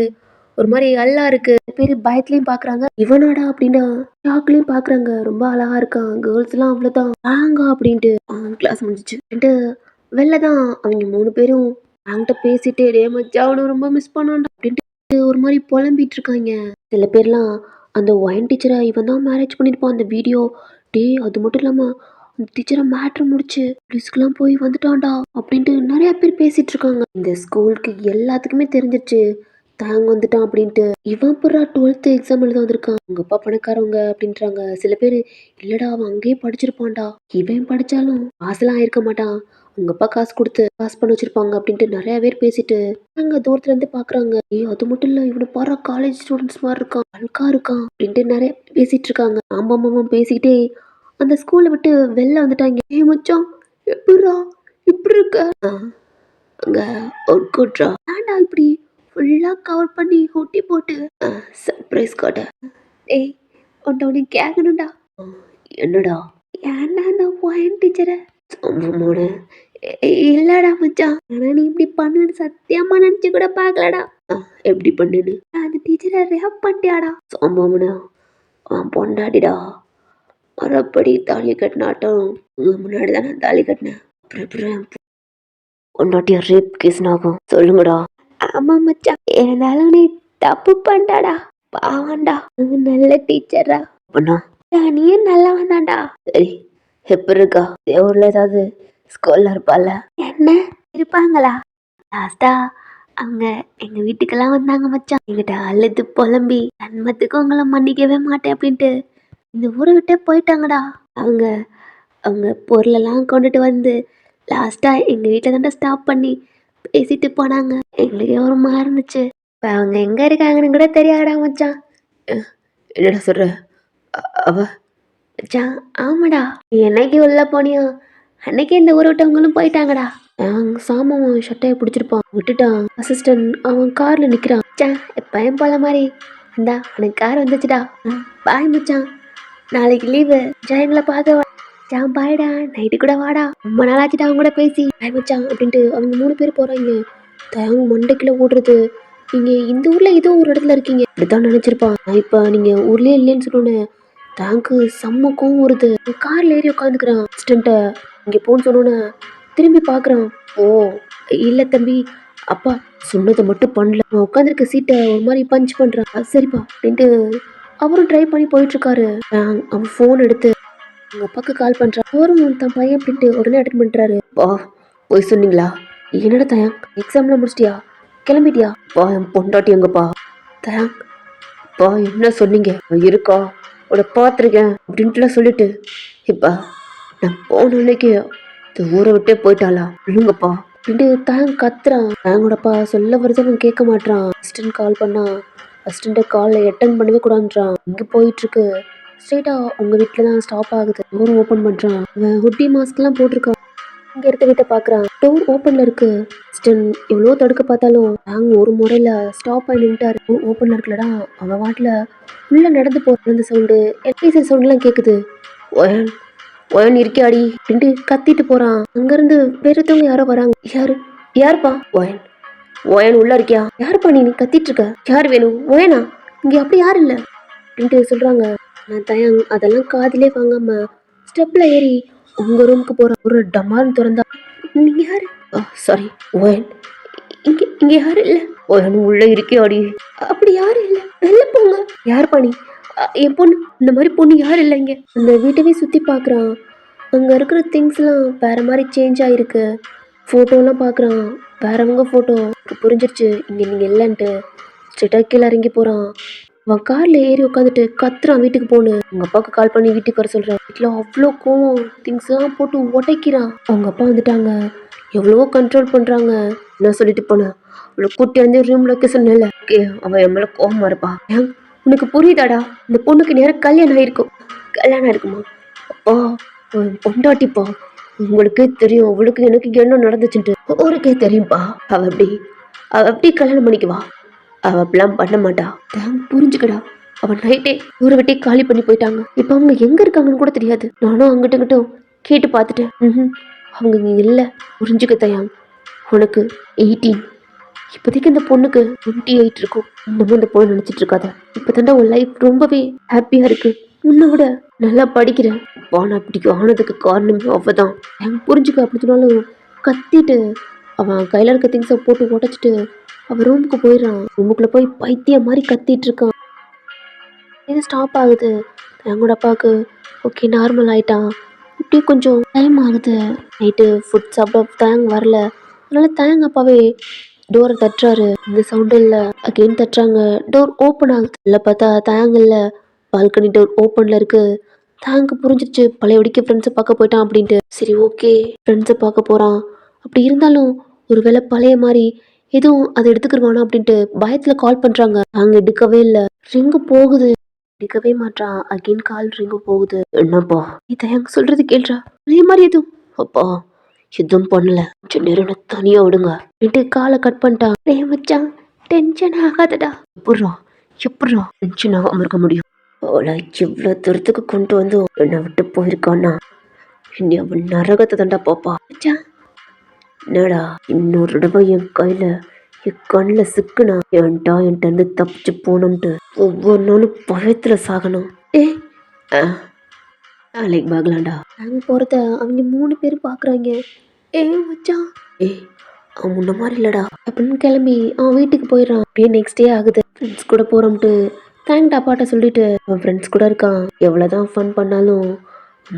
ஒரு மாதிரி அல்லா இருக்கு. பேரு பயத்துலயும் பாக்குறாங்க. இவனாடா அப்படின்னா ஷாக்லயும் பாக்குறாங்க. ரொம்ப அழகா இருக்கான். கேர்ள்ஸ் எல்லாம் அவ்வளவுதான் வாங்க அப்படின்ட்டு கிளாஸ் முடிஞ்சிச்சு. வெளிலதான் அவங்க 3 பேரும் என்கிட்ட பேசிட்டு டே மச்சான் அவனை ரொம்ப மிஸ் பண்ணான்டா அப்படின்ட்டு ஒரு மாதிரி புலம்பிட்டு இருக்காங்க. சில பேர்லாம் அந்த ஒயின் டீச்சரை இவன் தான் மேரேஜ் பண்ணிருப்பான் அந்த வீடியோ. டே அது மட்டும் இல்லாம அந்த டீச்சரை மேட்ரு முடிச்சு போலீஸ்க்குலாம் போய் வந்துட்டான்டா அப்படின்ட்டு நிறைய பேர் பேசிட்டு இருக்காங்க. இந்த ஸ்கூலுக்கு எல்லாத்துக்குமே தெரிஞ்சிருச்சு தாங்க வந்துட்டான் அப்படின்ட்டு. இவன் புறா 12th எக்ஸாம் எழுத வந்திருக்கான். உங்க அப்பா பணக்காரவங்க அப்படின்றாங்க. சில பேர் இல்லடா அவன் அங்கேயே படிச்சிருப்பான்டா. இவன் படிச்சாலும் பாஸ்லாம் ஆயிருக்க மாட்டான். உங்க அப்பா காசு கொடுத்து பாஸ் பண்ண வச்சிருப்பாங்க அப்படின்ட்டு நிறைய பேர் பேசிட்டு அங்க தூரத்துல இருந்து பாக்குறாங்க. அது மட்டும் இல்ல இவனு பாரு காலேஜ் ஸ்டூடெண்ட்ஸ் மாதிரி இருக்கான் அழுக்கா இருக்கான் அப்படின்ட்டு நிறைய பேசிட்டு இருக்காங்க. ஆமாம் பேசிக்கிட்டே அந்த ஸ்கூலை விட்டு வெளில வந்துட்டாங்க. மச்சான் எப்படிரா இப்படி இருக்க? அங்க அவுட் கோட்ரா ஏன்டா இப்படி ஃபுல்லா கவர் பண்ணி ஒட்டி போட்டு சர்ப்ரைஸ் காட்ட. ஏய் உன்னை கேட்கணும்டா. என்னடா? ஏன்டா அந்த ஒயின் டீச்சரை சம்பவமோட இல்லடா மச்சான். ஆனா நீ இப்படி பண்ணுன்னு சத்தியமா நினைச்சு கூட பாக்கலடா. எப்படி பண்ணுன்னு? அந்த டீச்சரை ரேப் பண்ணிட்டியாடா. சம்பவம்னா அவன் பொண்டாடிடா. மறுபடி தாலி கட்டினாட்டம் முன்னாடி தான் நான் தாலி கட்டினேன். அப்புறம் பொண்டாட்டியா ரேப் கேஸ் ஆகும் சொல்லுங்கடா. ஆமா மச்சான் இருந்தாலும் நீ தப்பு பண்ணாடா. பாவண்டா நல்ல டீச்சரா பண்ணா நீயும் நல்லா வந்தாண்டா. சரி எப்படி இருக்கா? தேவூர்ல ஏதாவது ஸ்கூல்ல இருப்பால? என்ன இருப்பாங்களா? லாஸ்டா அவங்க எங்க வீட்டுக்கெல்லாம் வந்தாங்க மச்சான். எங்கிட்ட அழுது புலம்பி நன்மத்துக்கு உங்களை மன்னிக்கவே மாட்டேன் அப்படின்ட்டு இந்த ஊரை விட்டே போயிட்டாங்கடா. அவங்க அவங்க பொருளெல்லாம் கொண்டுட்டு வந்து லாஸ்டா எங்க வீட்டில் தாண்டா ஸ்டாப் பண்ணி பேசிட்டு போனாங்க. எங்களுக்கே ஒரு மாதிரி இருந்துச்சு. இப்போ அவங்க எங்க இருக்காங்கன்னு கூட தெரியாதடா மச்சான். என்னடா சொல்ற? அவ மச்சான் ஆமாடா நீ என்னைக்கு உள்ள போனியோ அன்னைக்கு இந்த ஊரை விட்டவங்களும் போயிட்டாங்கடா. சாமம் ஷட்டையை பிடிச்சிருப்பான் விட்டுட்டான். அசிஸ்டன்ட் அவன் கார்ல நிக்கிறான். மச்சான் எப்பயும் போல மாதிரி இந்தா அவனுக்கு கார் வந்துச்சுடா. பாய் மச்சான் நாளைக்கு லீவு ஜெயங்களை பார்க்க மச்சான் பாய்டா. நைட்டு கூட வாடா. ரொம்ப நாளாச்சுடா அவங்க கூட பேசி பாய் மச்சான் அப்படின்ட்டு அவங்க 3 பேர் போறாங்க. தயவு மண்டைக்குள்ள ஓடுறது. நீங்க இந்த ஊர்ல ஏதோ ஒரு இடத்துல இருக்கீங்க அப்படித்தான் நினைச்சிருப்பான். இப்ப நீங்க ஊர்லயே இல்லைன்னு சொன்னோன்னு தேங்க்கு செம்ம கோவம் வருது. கார்ல ஏறி உட்காந்துக்கிறான். அசிஸ்டண்ட்டை இங்க போன்னு சொன்னோன்னு திரும்பி பாக்குறான். ஓ இல்ல தம்பி அப்பா சொன்னதை மட்டும் பண்ணல. அவன் உட்காந்துருக்க சீட்டை ஒரு மாதிரி பஞ்ச் பண்றான். சரிப்பா அப்படின்ட்டு அவரும் ட்ரை பண்ணி போயிட்டு இருக்காரு. அவன் போன் எடுத்து அவங்க அப்பாவுக்கு கால் பண்றான். அவரும் தன் பையன் அப்படின்ட்டு உடனே அட்டன் பண்றாரு. பா போய் சொன்னீங்களா? என்னடா தயாங் எக்ஸாம்ல முடிச்சிட்டியா? கிளம்பிட்டியா? பா என் பொண்டாட்டி எங்கப்பா? தயாங் பா என்ன சொன்னீங்க? இருக்கா உட பார்த்துருக்கேன் அப்படின்ட்டுலாம் சொல்லிட்டு இப்பா நான் போன அன்னைக்கு இந்த ஊரை விட்டே போயிட்டாளா இல்லைங்கப்பா அப்படின்ட்டு தயாங் கத்துறான். தயாங்கோடப்பா சொல்ல வருது அவன் கேட்க மாட்டான். அசிஸ்டன்ட் கால் பண்ணா அசிஸ்டண்ட்டை காலில் அட்டெண்ட் பண்ணவே கூடாதுன்றான். இங்கே போயிட்டு இருக்கு ஸ்ட்ரெயிட்டா உங்க வீட்டில் தான் ஸ்டாப் ஆகுது. டோர் ஓப்பன் பண்றான். அவன் ஹுட்டி மாஸ்க்லாம் போட்டிருக்கான். இங்க இருக்க வீட்டை பாக்குறான். டோர் ஓப்பன்ல இருக்கு. எவ்வளோ தடுக்க பார்த்தாலும் நாங்க ஒரு முறையில ஸ்டாப் ஆகி நின்ட்டாரு. ஓப்பன்ல இருக்கலடா. அவன் வாட்டில் உள்ள நடந்து போற அந்த சவுண்டு எல்பிசி சவுண்ட்லாம் கேக்குது. ஒயன் ஒயன் இருக்கியாடி அப்படின்ட்டு கத்திட்டு போறான். அங்கிருந்து வேறத்தவங்க யாரோ வராங்க. யாருப்பா? ஒயன். ஒயன் உள்ள இருக்கியா? யாருப்பா நீ கத்திட்டு இருக்க? யார் வேணும்? ஒயனா? இங்க அப்படி யாரு இல்ல அப்படின்ட்டு சொல்றாங்க. நான் தயங் அதெல்லாம் காதிலே வாங்காம ஸ்டெப்ல ஏறி உங்க ரூமுக்கு போற ஒரு டமார்னு திறந்தா, நீங்க யாரு? Sorry wine. இங்க யாரு இல்ல. ஒயன் உள்ள இருக்கியாடி? அப்படி யாரு இல்ல. வெளில போங்க. யாருப்பா நீ? என் பொண்ணு இந்த மாதிரி பொண்ணு யாரு இல்லை இங்க. அந்த வீட்டவே சுத்தி பாக்குறான். அங்க இருக்கிற திங்ஸ்லாம் வேற மாதிரி சேஞ்ச் ஆயிருக்கு. ஃபோட்டோலாம் பார்க்குறான். வேறவங்க ஃபோட்டோ. புரிஞ்சிருச்சு இங்கே நீங்கள் இல்லைன்ட்டு. ஸ்ட்ரெயிட்டாக கீழே இறங்கி போகிறான். அவன் காரில் ஏறி உட்காந்துட்டு கத்துறான் வீட்டுக்கு போகணும். அவங்க அப்பாவுக்கு கால் பண்ணி வீட்டுக்கு வர சொல்கிறான். வீட்டில் அவ்வளோ கோவம். திங்ஸ்லாம் போட்டு உடைக்கிறான். அவங்க அப்பா வந்துட்டாங்க. எவ்வளவோ கண்ட்ரோல் பண்ணுறாங்க. என்ன சொல்லிட்டு போனேன், அவளை கூட்டி வந்து ரூமில் வைக்க சொன்னேன்ல. அவன் என் மேலே கோவமாக இருப்பா. ஏன் உனக்கு புரியுதாடா? இந்த பொண்ணுக்கு நேரம் கல்யாணம் ஆயிருக்கும். கல்யாணம் இருக்குமா? அப்பா பொண்டாட்டிப்பா. உங்களுக்கு தெரியும் அவளுக்கு எனக்கு என்ன நடந்துச்சுட்டு. ஊருக்கே தெரியும்பா. அவ அப்படி கல்யாணம் பண்ணிக்குவா. அவ அப்படிலாம் பண்ண மாட்டா. புரிஞ்சுக்கடா. அவன் நைட்டே ஊரை விட்டே காலி பண்ணி போயிட்டாங்க. இப்ப அவங்க எங்க இருக்காங்கன்னு கூட தெரியாது. நானும் அங்கிட்டும் கேட்டு பார்த்துட்டேன். அவங்க இங்க இல்ல. புரிஞ்சுக்க தயாங். உனக்கு 18. இப்போதைக்கு இந்த பொண்ணுக்கு 28 இருக்கும். இன்னமும் இந்த பொண்ணு நினைச்சிட்டு இருக்காத. இப்பதாண்டா உன் லைஃப் ரொம்பவே ஹாப்பியா இருக்கு. உன்னை விட நல்லா படிக்கிறேன். நான் இப்படி ஆனதுக்கு காரணமே அவதான். புரிஞ்சுக்க அப்படி சொன்னாலும் கத்திட்டு அவன் கையில இருக்க திங்ஸை போட்டு உடைச்சிட்டு அவன் ரூமுக்கு போயிடறான். ரூமுக்குள்ள போய் பைத்தியம் மாதிரி கத்திட்டு இருக்கான். இது ஸ்டாப் ஆகுது. எங்களோட அப்பாவுக்கு ஓகே நார்மல் ஆயிட்டான். இப்படி கொஞ்சம் டைம் ஆகுது. நைட்டு ஃபுட் சாப்பிட தேங்க வரல. அதனால தேங்க அப்பாவே டோரை தட்டுறாரு. இந்த சவுண்ட் இல்ல. அகைன் தட்டுறாங்க. டோர் ஓப்பன் ஆகுது. இல்லை பார்த்தா தேங்க இல்ல. பால்கனி டோர் ஓப்பன்ல இருக்கு. தேங்க் புரிஞ்சிருச்சு பழையபடிக்கு ஃப்ரெண்ட்ஸை பார்க்க போயிட்டான் அப்படின்ட்டு. சரி ஓகே ஃப்ரெண்ட்ஸை பார்க்க போகிறான். அப்படி இருந்தாலும் ஒருவேளை பழைய மாதிரி எதுவும் அதை எடுத்துக்கிடுவானா அப்படின்ட்டு பயத்தில் கால் பண்ணுறாங்க. அங்கே எடுக்கவே இல்லை. ரிங்கு போகுது. எடுக்கவே மாட்டான். அகைன் கால் ரிங்கு போகுது. என்னப்பா நீ தயங்க சொல்றது கேள்றா. அதே மாதிரி எதுவும் அப்பா எதுவும் பண்ணல. கொஞ்சம் நேரம் தனியா விடுங்க அப்படின்ட்டு காலை கட் பண்ணிட்டான். மச்சான் டென்ஷன் ஆகாதடா. எப்படா டென்ஷன் ஆகாம இருக்க முடியும்? அவளை இவ்வளோ தூரத்துக்கு கொண்டு வந்து என்னை விட்டு போயிருக்கான்னா இனி அவன் நரகத்தை தண்டா பாப்பா. என்னடா இன்னொரு தடவை என் கையில என் கண்ணில் சிக்குனா என்கிட்ட இருந்து தப்பிச்சு போகணும்ட்டு ஒவ்வொரு நாளும் பயத்துல சாகணும். நாளைக்கு பார்க்கலாம்டா. நாங்க போறத அவங்க 3 பேரும் பாக்குறாங்க. மச்சான் அவன் முன்ன மாதிரி இல்லடா அப்படின்னு கிளம்பி அவன் வீட்டுக்கு போயிடறான். அப்படியே நெக்ஸ்ட் டே ஆகுது. ஃப்ரெண்ட்ஸ் கூட போறோம்ட்டு தேங்க் அப்பாட்ட சொல்லிட்டு அவன் ஃப்ரெண்ட்ஸ் கூட இருக்கான். எவ்வளோதான் ஃபன் பண்ணாலும்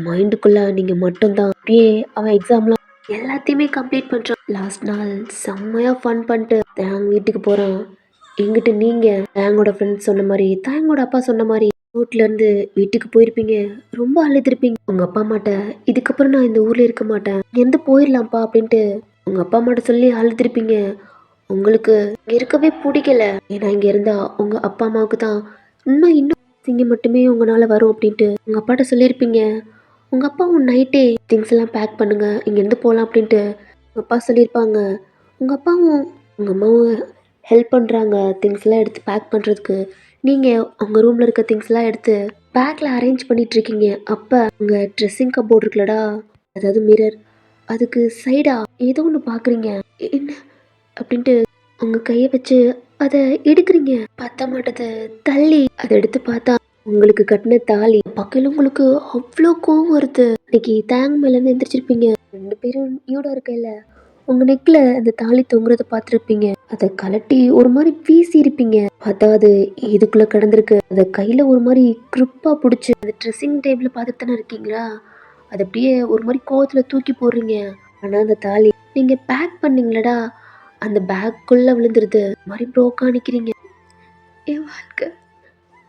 மைண்டுக்குள்ள நீங்கள் மட்டும்தான். அப்படியே அவன் எக்ஸாம்லாம் எல்லாத்தையுமே கம்ப்ளீட் பண்ணுறான். லாஸ்ட் நாள் செம்மையாக ஃபன் பண்ணிட்டு தேங் வீட்டுக்கு போகிறான். எங்கிட்ட நீங்கள் தேங்கோட ஃப்ரெண்ட்ஸ் சொன்ன மாதிரி தேங்கோட அப்பா சொன்ன மாதிரி ஊர்லேருந்து வீட்டுக்கு போயிருப்பீங்க. ரொம்ப அழுதுருப்பீங்க. உங்கள் அப்பா அம்மாட்ட இதுக்கப்புறம் நான் இந்த ஊரில் இருக்க மாட்டேன் எந்த போயிடலாம்ப்பா அப்படின்ட்டு உங்கள் அப்பா அம்மாட்ட சொல்லி அழுதுருப்பீங்க. உங்களுக்கு இங்கே இருக்கவே பிடிக்கல. ஏன்னா இங்கே இருந்தால் உங்கள் அப்பா அம்மாவுக்கு தான் இன்னும் இங்கே மட்டுமே உங்களால் வரும் அப்படின்ட்டு உங்கள் அப்பாட்ட சொல்லியிருப்பீங்க. உங்கள் அப்பாவும் நைட்டே திங்ஸ் எல்லாம் பேக் பண்ணுங்க இங்கேருந்து போகலாம் அப்படின்ட்டு உங்கள் அப்பா சொல்லியிருப்பாங்க. உங்கள் அப்பாவும் உங்கள் அம்மாவும் ஹெல்ப் பண்ணுறாங்க திங்ஸ்லாம் எடுத்து பேக் பண்ணுறதுக்கு. நீங்கள் உங்கள் ரூமில் இருக்க திங்ஸ்லாம் எடுத்து பேக்கில் அரேஞ்ச் பண்ணிகிட்ருக்கீங்க. அப்போ உங்கள் ட்ரெஸ்ஸிங் கபோர்ட் இருக்குல்லடா, அதாவது மிரர், அதுக்கு சைடாக ஏதோ ஒன்று பார்க்குறீங்க. என்ன அப்படின்ட்டு உங்க கையை வச்சு அதை எடுக்கிறீங்க. பார்த்தா மாட்டதை தள்ளி அதை எடுத்து பார்த்தா உங்களுக்கு கட்டின தாலி. பக்கத்துல உங்களுக்கு அவ்வளோ கோவம் வருது. இன்னைக்கு தேங்க மேலேருந்து எந்திரிச்சிருப்பீங்க. 2 பேரும் நியூடா இருக்கல. உங்க நெக்ல அந்த தாலி தொங்குறத பார்த்துருப்பீங்க. அதை கலட்டி ஒரு மாதிரி வீசி இருப்பீங்க. பார்த்தா அது இதுக்குள்ள கிடந்திருக்கு. அதை கையில ஒரு மாதிரி கிரிப்பா பிடிச்சி அந்த ட்ரெஸ்ஸிங் டேபிள் பார்த்துட்டு தானே இருக்கீங்களா, அதை அப்படியே ஒரு மாதிரி கோவத்துல தூக்கி போடுறீங்க. ஆனா அந்த தாலி நீங்க பேக் பண்ணீங்களடா அந்த பேக்குள்ள விழுந்துருது. மாதிரி ப்ரோக்கா நிக்கிறீங்க. என் வாழ்க்கை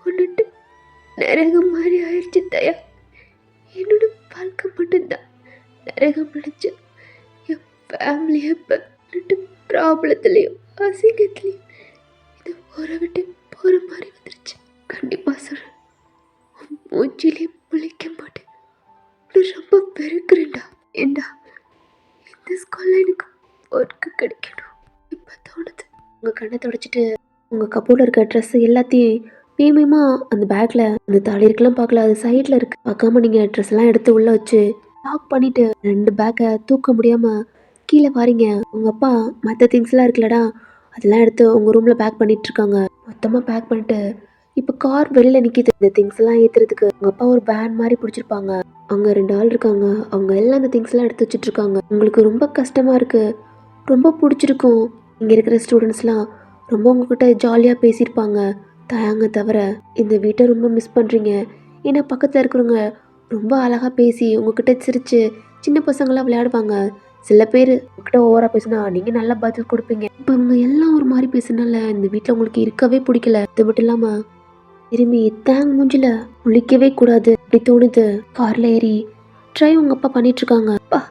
ஒன்றுட்டு நரகம் மாதிரி ஆயிடுச்சு தயா. என்னோட வாழ்க்கை மட்டும்தான் நரகம் நினைச்சு என் ஃபேமிலி இப்போ ப்ராப்ளத்துலேயும் அசிங்கத்துலேயும் இது ஊரை விட்டு போகிற மாதிரி வந்துருச்சு. கண்டிப்பாக சொல்கிறேன், மூச்சிலே முளைக்க மாட்டேன். ரொம்ப வெறுக்கிறேன்டா. ஏண்டா இந்த ஸ்கூலில் எனக்கு ஒர்க்கு கிடைக்கணும் இப்போ தோணுது. உங்கள் கண்ணை தொடச்சிட்டு உங்கள் கப்போர்டில் இருக்க ட்ரெஸ் எல்லாத்தையும் வேகமா அந்த பேக்ல அந்த தலையிருக்கெல்லாம் பார்க்கல, அது சைட்ல இருக்கு. பார்க்காம நீங்க ட்ரெஸ் எல்லாம் எடுத்து உள்ள வச்சு லாக் பண்ணிட்டு 2 பேக்கை தூக்க முடியாம கீழே வாரீங்க. உங்க அப்பா மற்ற திங்ஸ் எல்லாம் இருக்குல்லடா, அதெல்லாம் எடுத்து உங்க ரூம்ல பேக் பண்ணிட்டு இருக்காங்க. மொத்தமா பேக் பண்ணிட்டு இப்ப கார் வெளியில நிக்குது. இந்த திங்ஸ் எல்லாம் ஏத்துறதுக்கு உங்க அப்பா ஒரு வேன் மாதிரி பிடிச்சிருப்பாங்க. அங்க 2 ஆள் இருக்காங்க. அவங்க எல்லாம் அந்த திங்ஸ் எல்லாம் எடுத்து வச்சிட்டு இருக்காங்க. உங்களுக்கு ரொம்ப கஷ்டமா இருக்கு. ரொம்ப பிடிச்சிருக்கும். இங்க இருக்கிற ஸ்டூடெண்ட்ஸ்லாம் ரொம்ப உங்ககிட்ட ஜாலியா பேசியிருப்பாங்க. தயாங்க தவிர இந்த வீட்டை ரொம்ப மிஸ் பண்றீங்க. ஏன்னா பக்கத்துல இருக்கிறவங்க ரொம்ப அழகா பேசி உங்ககிட்ட சிரிச்சு சின்ன பசங்களாம் விளையாடுவாங்க. சில பேர் உங்ககிட்ட ஓவரா பேசினா நீங்க நல்லா பதில் கொடுப்பீங்க. இப்ப அவங்க எல்லாம் ஒரு மாதிரி பேசுனால இந்த வீட்டுல உங்களுக்கு இருக்கவே பிடிக்கல. அது மட்டும் இல்லாம திரும்பி தேங் மூஞ்சில முழிக்கவே கூடாது அப்படி தோணுது. கார்ல ஏறி ட்ரைவ் உங்க அப்பா பண்ணிட்டு இருக்காங்க. அப்பா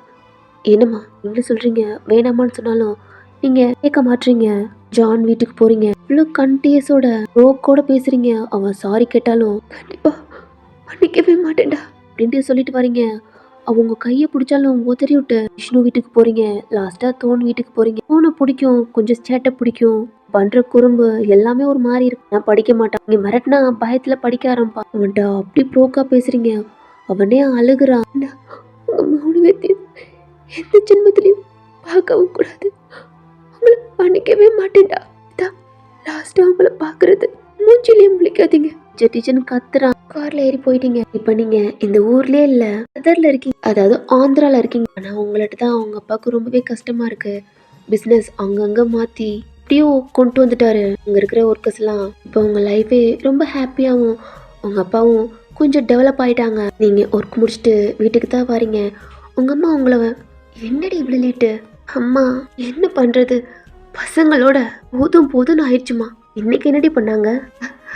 என்னம்மா நீங்களும் சொல்றீங்க வேணாமான்னு சொன்னாலும் நீங்க கேட்க மாட்டீங்க. ஜான் வீட்டுக்கு போறீங்க, இவ்வளோ கண்டியஸோட ரோக்கோட பேசுறீங்க. அவன் சாரி கேட்டாலும் கண்டிப்பா மன்னிக்கவே மாட்டேன்டா அப்படின்ட்டு சொல்லிட்டு வரீங்க. அவங்க கையை பிடிச்சாலும் உதறி விட்டு விஷ்ணு வீட்டுக்கு போறீங்க. லாஸ்டா தோன் வீட்டுக்கு போறீங்க. தோனை பிடிக்கும், கொஞ்சம் சேட்டை பிடிக்கும், பண்ற குறும்பு எல்லாமே ஒரு மாதிரி இருக்கு. நான் படிக்க மாட்டான், நீங்க மிரட்டினா பயத்துல படிக்க ஆரம்பிப்பான். அவன்கிட்ட அப்படி ப்ரோக்கா பேசுறீங்க. அவனே அழுகுறான். உங்க 3 பேத்தையும் எந்த ஜென்மத்திலையும் பார்க்கவும் கூடாது, உங்களை மன்னிக்கவே மாட்டேன்டா. லாஸ்டா உங்களை பாக்குறது மூஞ்சிலேயே முழிக்காதீங்க. டீச்சர்னு கத்துறான். கார்ல ஏறி போயிட்டீங்க. இப்ப நீங்க இந்த ஊர்லயே இல்ல, அதர்ல இருக்கீங்க, அதாவது ஆந்திரால இருக்கீங்க. ஆனா உங்கள்ட்ட தான் அவங்க அப்பாவுக்கு ரொம்பவே கஷ்டமா இருக்கு. பிசினஸ் அங்கங்க மாத்தி எப்படியும் கொண்டு வந்துட்டாரு. அங்க இருக்கிற ஒர்க்கர்ஸ் எல்லாம் இப்போ உங்க லைஃபே ரொம்ப ஹாப்பியாவும் உங்க அப்பாவும் கொஞ்சம் டெவலப் ஆயிட்டாங்க. நீங்க ஒர்க் முடிச்சுட்டு வீட்டுக்கு தான் வரீங்க. உங்க அம்மா உங்களை என்னடி இவ்வளவு லேட்டு? அம்மா என்ன பண்றது, பசங்களோட போதும் போதும்னு ஆயிடுச்சுமா. இன்னைக்கு என்னடி பண்ணாங்க?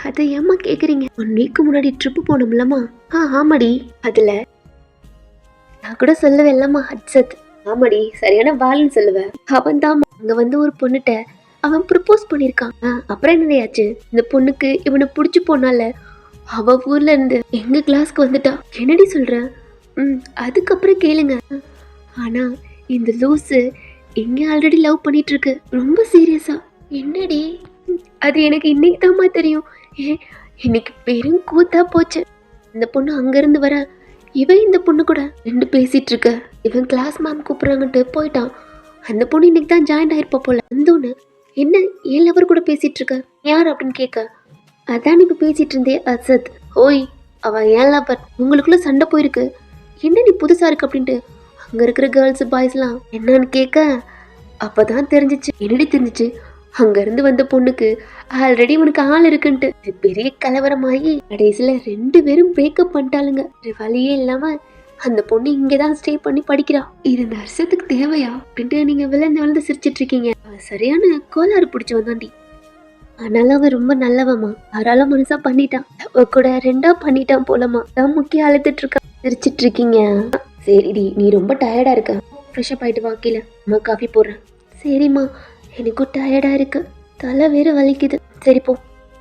அதை ஏம்மா கேக்குறீங்க? 1 வீக் முன்னாடி ட்ரிப்பு போனோம்லம்மா. ஆமாடி, அதுல நான் கூட சொல்லவே இல்லம்மா ஹட்சத். ஆமாடி, சரியான பால்னு சொல்லுவேன். அவன் தான் அங்க வந்து ஒரு பொண்ணுட்ட அவன் ப்ரப்போஸ் பண்ணிருக்கான். அப்புறம் என்னடையாச்சு? இந்த பொண்ணுக்கு இவனை பிடிச்சு போனால அவ ஊர்ல இருந்து எங்க கிளாஸ்க்கு வந்துட்டா. என்னடி சொல்ற? அதுக்கப்புறம் கேளுங்க. ஆனா இந்த லூசு இங்க ஆல்ரெடி லவ் பண்ணிட்டு இருக்கு, ரொம்ப சீரியஸா. என்னடி? அது எனக்கு இன்னைக்கு தான்மா தெரியும். இன்னைக்கு பெரும் கூத்தா போச்சு. இந்த பொண்ணு அங்க இருந்து வர இவன் இந்த பொண்ணு கூட 2 பேசிட்டு இருக்க. இவன் கிளாஸ் மேம் கூப்பிடுறாங்கன்ட்டு போயிட்டான். அந்த பொண்ணு இன்னைக்கு தான் ஜாயின் ஆயிருப்பா போல. வந்தோன்னு என்ன என் லவர் கூட பேசிட்டு இருக்க, யார் அப்படின்னு கேட்க, அதான் இப்ப பேசிட்டு இருந்தே அசத். ஓய், அவன் ஏன் லவர், உங்களுக்குள்ள சண்டை போயிருக்கு, என்ன நீ புதுசா இருக்கு அப்படின்ட்டு அங்க இருக்கிற கேர்ள்ஸ் பாய்ஸ்லாம் என்னன்னு கேட்க, அப்பதான் தெரிஞ்சிச்சு. என்னடி தெரிஞ்சிச்சு? அங்க இருந்து வந்த பொண்ணுக்கு ஆல்ரெடி உனக்கு ஆள் இருக்குன்ட்டு. இது பெரிய கலவரமாகி கடைசியில 2 பேரும் பிரேக்கப் பண்ணிட்டாளுங்க. வழியே இல்லாம அந்த பொண்ணு இங்கதான் ஸ்டே பண்ணி படிக்கிறா. இது நர்சத்துக்கு தேவையா அப்படின்ட்டு நீங்க விழுந்து விழுந்து சிரிச்சிட்டு இருக்கீங்க. அவன் சரியான கோளாறு பிடிச்சு வந்தாண்டி. ஆனாலும் அவன் ரொம்ப நல்லவமா, யாரால மனசா பண்ணிட்டான். அவ கூட 2ஆ பண்ணிட்டான் போலமா. தான் முக்கிய அழுத்துட்டு இருக்கா. சிரிச்சிட்டு இருக்கீங்க. சரிடி, நீ ரொம்ப டயர்டா இருக்க, ஃப்ரெஷ்அப் ஆயிட்டு வா, கீழே அம்மா காஃபி போடுறேன். சரிம்மா, எனக்கும் டயர்டா இருக்கு, தலை வேற வலிக்குது. சரி போ.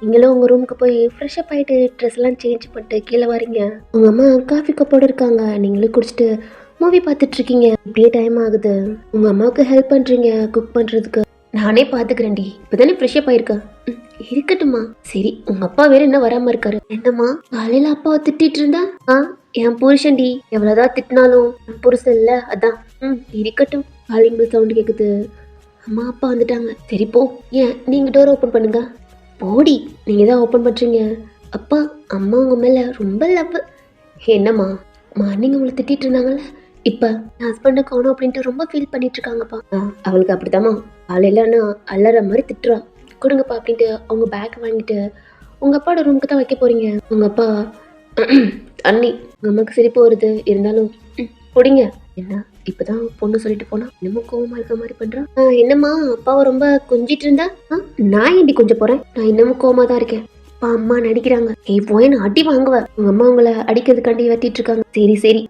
நீங்களும் உங்க ரூமுக்கு போய் ஃப்ரெஷ்அப் ஆயிட்டு ட்ரெஸ் எல்லாம் சேஞ்ச் பண்ணிட்டு கீழே வரீங்க. உங்க அம்மா காஃபி கப்போடு இருக்காங்க, நீங்களும் குடிச்சிட்டு மூவி பார்த்துட்டு இருக்கீங்க. இப்படியே டைம் ஆகுது. உங்க அம்மாவுக்கு ஹெல்ப் பண்றீங்க குக் பண்றதுக்கு. நானே பாத்துக்கிறேன்டி, இப்பதானே ஃப்ரெஷ்அப் ஆயிருக்க. இருக்கட்டுமா. சரி, உங்க அப்பா வேற என்ன வராம இருக்காரு? என்னம்மா காலையில அப்பாவை திட்டிட்டு இருந்தா? என் புருஷன்டி, எவ்வளவுதான் திட்டினாலும் என் புருஷன் இல்ல, அதான். இருக்கட்டும். காலிங் பெல் சவுண்ட் கேக்குது. அம்மா அப்பா வந்துட்டாங்க. சரி போ. ஏன் நீங்க டோர் ஓபன் பண்ணுங்க. போடி, நீங்க தான் ஓபன் பண்றீங்க. அப்பா அம்மா உங்க மேல ரொம்ப லவ். என்னம்மா, மார்னிங் உங்களை திட்டிட்டு இருந்தாங்கல்ல, இப்ப ஹஸ்பண்டை காணும் அப்படின்ட்டு ரொம்ப ஃபீல் பண்ணிட்டு இருக்காங்கப்பா. அவளுக்கு அப்படித்தாம்மா, காலையிலன்னு அலற மாதிரி திட்டுறா. கொடுங்கப்பா அப்படின்ட்டு அவங்க பேக் வாங்கிட்டு உங்க அப்பாவோட ரூமுக்கு தான் வைக்க போறீங்க. உங்க அப்பா அண்ணி, உங்க அம்மாக்கு சிரிப்பு வருது, இருந்தாலும் பிடிங்க. என்ன இப்பதான் பொண்ணு சொல்லிட்டு போனா இன்னமும் கோவமா இருக்க மாதிரி பண்றா. என்னம்மா அப்பாவை ரொம்ப கொஞ்சிட்டு இருந்தா? நான் ஏண்டி கொஞ்சம் போறேன், நான் இன்னமும் கோவமா தான் இருக்கேன். அப்பா அம்மா நடிக்கிறாங்க. போய் நான் அடி வாங்குவ. உங்க அம்மா உங்களை அடிக்கிறதுக்காண்டி வெட்டிட்டு இருக்காங்க. சரி சரி,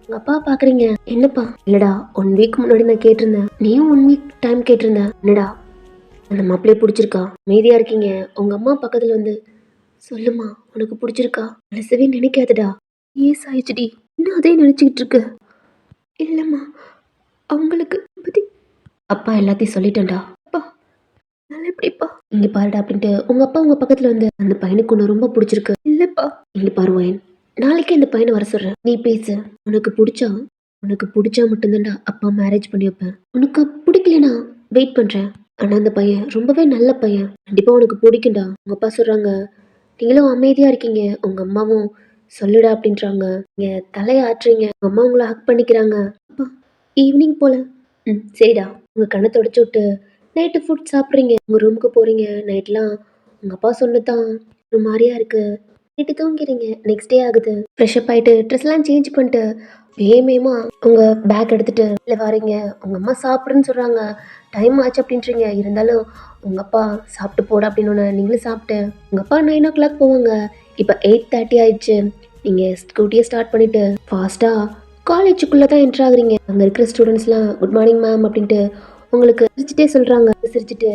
உங்க அப்பா பாக்குறீங்க. என்னப்பா? இல்லடா, 1 வீக் முன்னாடி நான் கேட்டிருந்தேன், நீயும் 1 வீக் டைம் கேட்டிருந்தேன். என்னடா அந்த மாப்பிள்ளைய பிடிச்சிருக்கா? அமைதியா இருக்கீங்க. உங்க அம்மா பக்கத்துல வந்து சொல்லுமா, உனக்கு பிடிச்சிருக்கா? மனசவே நினைக்காதடா. ஆயிடுச்சுடி, இன்னும் அதே நினைச்சுக்கிட்டு இருக்கு. இல்லம்மா, அவங்களுக்கு பத்தி அப்பா எல்லாத்தையும் சொல்லிட்டேன்டா. அப்பா, நான் எப்படிப்பா? இங்க பாருடா அப்படின்ட்டு உங்க அப்பா உங்க பக்கத்துல வந்து அந்த பையனுக்கு ஒன்று ரொம்ப பிடிச்சிருக்கு. இல்லப்பா. இங்க பாரு வயன், நாளைக்கே இந்த பையனை வர சொல்றேன். நீ பேசு. உனக்கு பிடிச்சா உனக்கு பிடிச்சா மட்டும்தான்டா அப்பா மேரேஜ் பண்ணி வைப்பேன். உனக்கு பிடிக்கலனா வெயிட் பண்றேன். ஆனா அந்த பையன் ரொம்பவே நல்ல பையன். கண்டிப்பா உனக்கு பிடிக்கும்டா. உங்க அப்பா சொல்றாங்க, நீங்களும் அமைதியா இருக்கீங்க. உங்க அம்மாவும் சொல்லுடா அப்படின்றாங்க. நீங்க தலைய ஆட்டுறீங்க. உங்க அம்மா உங்களை ஹக் பண்ணிக்கிறாங்க. அப்பா ஈவினிங் போல. சரிடா. உங்க கண்ணை தொடச்சு விட்டு நைட்டு ஃபுட் சாப்பிட்றீங்க. உங்க ரூமுக்கு போறீங்க. நைட்லாம் உங்க அப்பா சொன்னதான் ஒரு மாதிரியா இருக்கு. நைட்டு தூங்கிறீங்க. நெக்ஸ்ட் டே ஆகுது. ஃப்ரெஷ் அப் ஆயிட்டு ட்ரெஸ்லாம் சேஞ்ச் பண்ணிட்டு வேகமா உங்க பேக் எடுத்துட்டு இல்லை வரீங்க. உங்க அம்மா சாப்பிடுன்னு சொல்றாங்க. டைம் ஆச்சு அப்படின்றீங்க. இருந்தாலும் உங்க அப்பா சாப்பிட்டு போட அப்படின்னு நீங்களும் சாப்பிட்டு உங்க அப்பா 9 o'clock போவாங்க. இப்போ 8:30 ஆயிடுச்சு. நீங்க ஸ்கூட்டியை ஸ்டார்ட் பண்ணிட்டு ஃபாஸ்டா காலேஜுக்குள்ள தான் என்ட்ரு ஆகுறீங்க. அங்க இருக்கிற ஸ்டூடெண்ட்ஸ்லாம் குட் மார்னிங் மேம் அப்படின்ட்டு உங்களுக்கு சிரிச்சுட்டே சொல்றாங்க. சிரிச்சுட்டு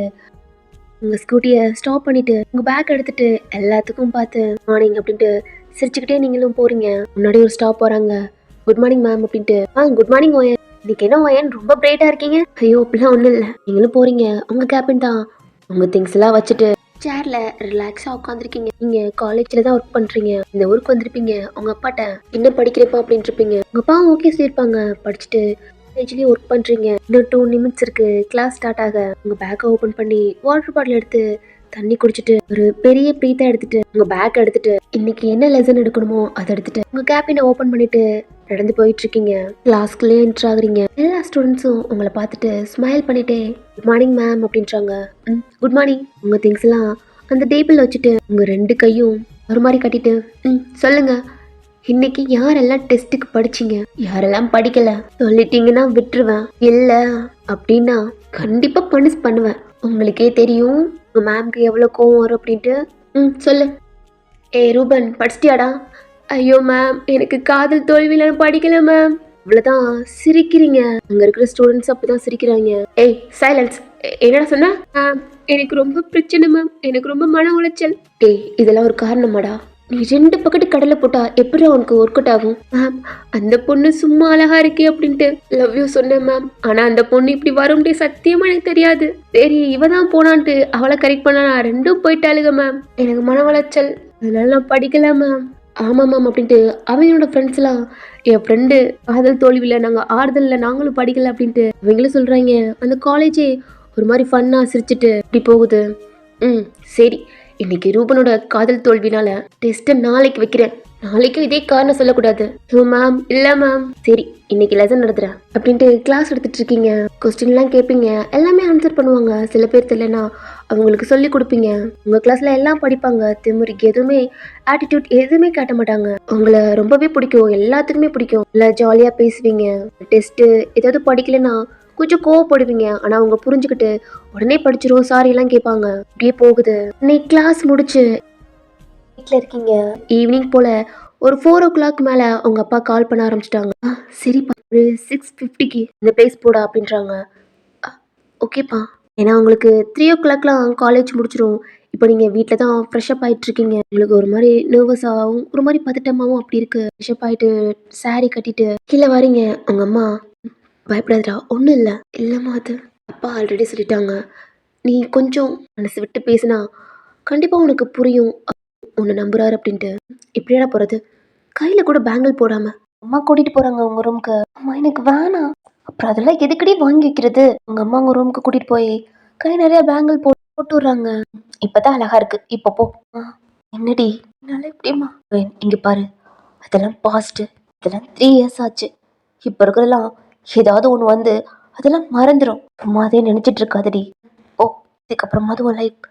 உங்க ஸ்கூட்டியை ஸ்டாப் பண்ணிட்டு உங்க பேக் எடுத்துட்டு எல்லாத்துக்கும் பார்த்து மார்னிங் அப்படின்ட்டு சிரிச்சுக்கிட்டே நீங்களும் போறீங்க. முன்னாடி ஒரு ஸ்டாப் போறாங்க. குட் மார்னிங் மேம் அப்படின்ட்டு குட் மார்னிங் ஓயன். இன்னைக்கு என்ன ஓயன் ரொம்ப பிரைட்டா இருக்கீங்க. ஐயோ அப்படிலாம் ஒன்றும் இல்லை. நீங்களும் போறீங்க. உங்க கேபின் தான். உங்க திங்ஸ் எல்லாம் வச்சுட்டு சேர்ல ரிலாக்ஸா உட்காந்துருக்கீங்க. நீங்க காலேஜ்ல தான் ஒர்க் பண்றீங்க. இந்த ஊருக்கு வந்திருப்பீங்க. உங்க அப்பாட்ட என்ன படிக்கிறப்பா அப்படின்ட்டு இருப்பீங்க. உங்க அப்பா ஓகே சொல்லியிருப்பாங்க. படிச்சுட்டு காலேஜ்லயே ஒர்க் பண்றீங்க. இன்னும் 2 நிமிட்ஸ் இருக்கு கிளாஸ் ஸ்டார்ட் ஆக. உங்க பேக்கை ஓபன் பண்ணி வாட்டர் பாட்டில் எடுத்து தண்ணி குடிச்சிட்டு ஒரு பெரிய ப்ரீத்தா எடுத்துட்டு உங்க பேக் எடுத்துட்டு இன்னைக்கு என்ன லெசன் எடுக்கணுமோ அதை எடுத்துட்டு உங்க கேபினை ஓபன் பண்ணிட்டு நடந்து போயிட்டு இருக்கீங்க. கிளாஸ்க்குள்ளே என்ட்ரு ஆகுறீங்க. எல்லா ஸ்டூடெண்ட்ஸும் உங்களை பார்த்துட்டு ஸ்மைல் பண்ணிட்டே குட் மார்னிங் மேம் அப்படின்றாங்க. Good morning. உங்க திங்ஸ் எல்லாம் அந்த டேபிள் வச்சுட்டு உங்க 2 கையும் ஒரு மாதிரி கட்டிட்டு சொல்லுங்க. இன்னைக்கு யாரெல்லாம் டெஸ்ட்டுக்கு படிச்சீங்க, யாரெல்லாம் படிக்கல சொல்லிட்டீங்கன்னா விட்டுருவேன். இல்ல அப்படின்னா கண்டிப்பா பனிஷ் பண்ணுவேன். உங்களுக்கே தெரியும் உங்க மேம்க்கு எவ்வளவு கோவம் வரும் அப்படின்ட்டு. சொல்லு. ஏய் ரூபன் படிச்சிட்டியாடா? ஐயோ மேம் எனக்கு காதல் தோல்வியில படிக்கல மேம். அவ்வளவுதான் சிரிக்கிறீங்க. அங்க இருக்கிற ஸ்டூடெண்ட்ஸ் அப்படிதான் சிரிக்கிறாங்க. ஏய் சைலன்ஸ். என்னடா சொன்ன? எனக்கு ரொம்ப பிரச்சனை மேம். எனக்கு ரொம்ப மன உளைச்சல். ஏய் இதெல்லாம் ஒரு காரணமாடா? நீ 2 பக்கெட்டு கடலை போட்டா எப்படி உனக்கு ஒர்க் அவுட் ஆகும்? மேம் அந்த பொண்ணு சும்மா அழகா இருக்கே அப்படின்ட்டு லவ் யூ சொன்னேன் மேம். ஆனா அந்த பொண்ணு இப்படி வரும்னே சத்தியமா எனக்கு தெரியாது. சரி இவ தான் போனான்ட்டு அவளை கரெக்ட் பண்ணா 2ம் போயிட்டாளுங்க மேம். எனக்கு மன உளைச்சல். அதனால நான் படிக்கல மேம். ஆமா மேம் அப்படின்ட்டு அவங்களோட ஃப்ரெண்ட்ஸ் எல்லாம் என் ஃப்ரெண்டு காதல் தோல்வியில் நாங்கள் ஆறுதலில் நாங்களும் படிக்கல அப்படின்ட்டு அவங்களும் சொல்கிறாங்க. அந்த காலேஜே ஒரு மாதிரி ஃபன்னாக சிரிச்சுட்டு இப்படி போகுது. சரி இன்னைக்கு ரூபனோட காதல் தோல்வினால டெஸ்ட்டை நாளைக்கு வைக்கிறேன். நாளைக்கும் இதே காரணம் சொல்லக்கூடாது. மேம் இல்லை மேம். சரி இன்னைக்கு லெசன் நடத்துகிறேன் அப்படின்ட்டு கிளாஸ் எடுத்துட்டு இருக்கீங்க. கொஸ்டின்லாம் கேட்பீங்க. எல்லாமே ஆன்சர் பண்ணுவாங்க. சில பேர் தெரியலனா அவங்களுக்கு சொல்லி கொடுப்பீங்க. உங்கள் கிளாஸில் எல்லாம் படிப்பாங்க. திமுறிக்கு எதுவுமே ஆட்டிடியூட் எதுவுமே காட்ட மாட்டாங்க. உங்களை ரொம்பவே பிடிக்கும். எல்லாத்துக்குமே பிடிக்கும். இல்லை ஜாலியாக பேசுவீங்க. டெஸ்ட்டு ஏதாவது படிக்கலைன்னா கொஞ்சம் கோவப்படுவீங்க. ஆனால் அவங்க புரிஞ்சுக்கிட்டு உடனே படிச்சிரும் சாரி எல்லாம் கேட்பாங்க. அப்படியே போகுது. இன்னைக்கு கிளாஸ் முடிச்சு வீட்டில் இருக்கீங்க. ஈவினிங் போல் ஒரு 4 o'clock மேலே உங்கள் அப்பா கால் பண்ண ஆரம்பிச்சிட்டாங்க. சரிப்பா ஒரு 6:50க்கு இந்த பிளேஸ் போடா அப்படின்றாங்க. ஓகேப்பா. ஏன்னா உங்களுக்கு 3 o'clockலாம் காலேஜ் முடிச்சிடும். இப்போ நீங்கள் வீட்டில் தான் ஃப்ரெஷ்அப் ஆகிட்டு இருக்கீங்க. உங்களுக்கு ஒரு மாதிரி நர்வஸாகவும் ஒரு மாதிரி பதட்டமாகவும் அப்படி இருக்கு. ஃப்ரெஷ்அப் ஆகிட்டு சாரி கட்டிட்டு கீழே வரீங்க. உங்கள் அம்மா பயப்படாதடா ஒன்றும் இல்லை. இல்லைம்மா அது அப்பா ஆல்ரெடி சொல்லிட்டாங்க. நீ கொஞ்சம் மனசு விட்டு பேசினா கண்டிப்பாக உனக்கு புரியும். உன்னை நம்புறாரு அப்படின்ட்டு. எப்படியாடா போகிறது? கையில் கூட பேங்கிள் போடாமல் அம்மா கூட்டிகிட்டு போகிறாங்க உங்கள் ரூமுக்கு. அம்மா எனக்கு வேணாம். அப்புறம் அதெல்லாம் எதுக்கடி வாங்கி வைக்கிறது? உங்கள் அம்மா உங்கள் ரூமுக்கு கூட்டிகிட்டு போய் கை நிறைய பேங்கிள் போட்டு விட்றாங்க. இப்போ தான் அழகா இருக்கு. இப்போ போ. என்னடி என்னால் எப்படிம்மா? இங்கே பாரு அதெல்லாம் பாஸ்ட்டு. இதெல்லாம் 3 years ஆச்சு. இப்போ இருக்கிறதெல்லாம் ஏதாவது ஒன்று வந்து அதெல்லாம் மறந்துடும். அம்மா அதே நினச்சிட்டு இருக்காதடி. ஓ இதுக்கப்புறமா உன் லைஃப்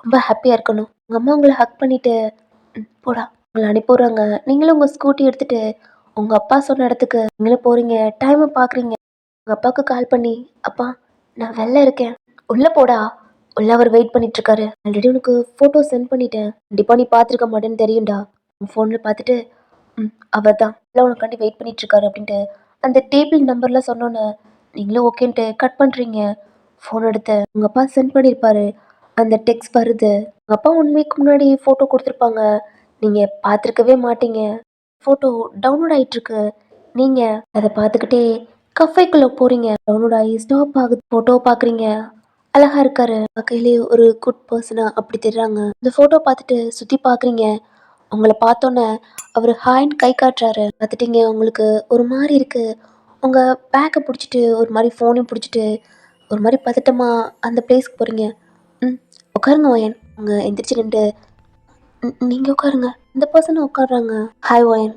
ரொம்ப ஹாப்பியாக இருக்கணும். உங்கள் அம்மா உங்களை ஹக் பண்ணிவிட்டு போடா உங்களை அனுப்பிடுறாங்க. நீங்களும் உங்கள் ஸ்கூட்டி எடுத்துகிட்டு உங்கள் அப்பா சொன்ன இடத்துக்கு நீங்களும் போகிறீங்க. டைமை பார்க்குறீங்க. உங்கள் அப்பாவுக்கு கால் பண்ணி அப்பா நான் வெளில இருக்கேன் உள்ளே போடா. உள்ளே அவர் வெயிட் பண்ணிட்டுருக்காரு. ஆல்ரெடி உனக்கு ஃபோட்டோ சென்ட் பண்ணிட்டேன். கண்டிப்பாக நீ பார்த்துருக்க மாட்டேன்னு தெரியும்டா. உன் ஃபோனில் பார்த்துட்டு அவர் தான் இல்லை உனக்காண்டி வெயிட் பண்ணிட்டுருக்காரு அப்படின்ட்டு அந்த டேபிள் நம்பர்லாம் சொன்னோன்னே நீங்களும் ஓகேன்ட்டு கட் பண்ணுறீங்க. ஃபோன் எடுத்து உங்கள் அப்பா சென்ட் பண்ணியிருப்பாரு. அந்த டெக்ஸ்ட் வருது. உங்கள் அப்பா 1 week முன்னாடி ஃபோட்டோ கொடுத்துருப்பாங்க. நீங்கள் பார்த்துருக்கவே மாட்டீங்க. ஃபோட்டோ டவுன்லோட் ஆகிட்டுருக்கு. நீங்கள் அதை பார்த்துக்கிட்டே கஃபேக்குள்ளே போகிறீங்க. டவுன்லோட் ஆகி ஸ்டாப் ஆகுது. ஃபோட்டோவை பார்க்குறீங்க. அழகா இருக்காரு. பார்க்கையிலே ஒரு குட் பர்சனா அப்படி தெரிறாங்க. இந்த ஃபோட்டோ பார்த்துட்டு சுத்தி பார்க்குறீங்க. உங்கள பார்த்தோன்னே அவரு ஹாய்ன்னு கை காட்டுறாரு. பார்த்துட்டீங்க உங்களுக்கு ஒரு மாரி இருக்கு. உங்க பேக்க புடிச்சிட்டு, ஒரு மாரி ஃபோனையும் புடிச்சிட்டு, ஒரு மாரி பதட்டமா அந்த பிளேஸ்க்கு போறீங்க. ம். உட்காருங்க ஒயன். அவங்க எந்திரிச்சு நின்டு, நீங்க உட்காருங்க. இந்த பர்சனும் உட்கார்றாங்க. ஹாய் ஒயன்.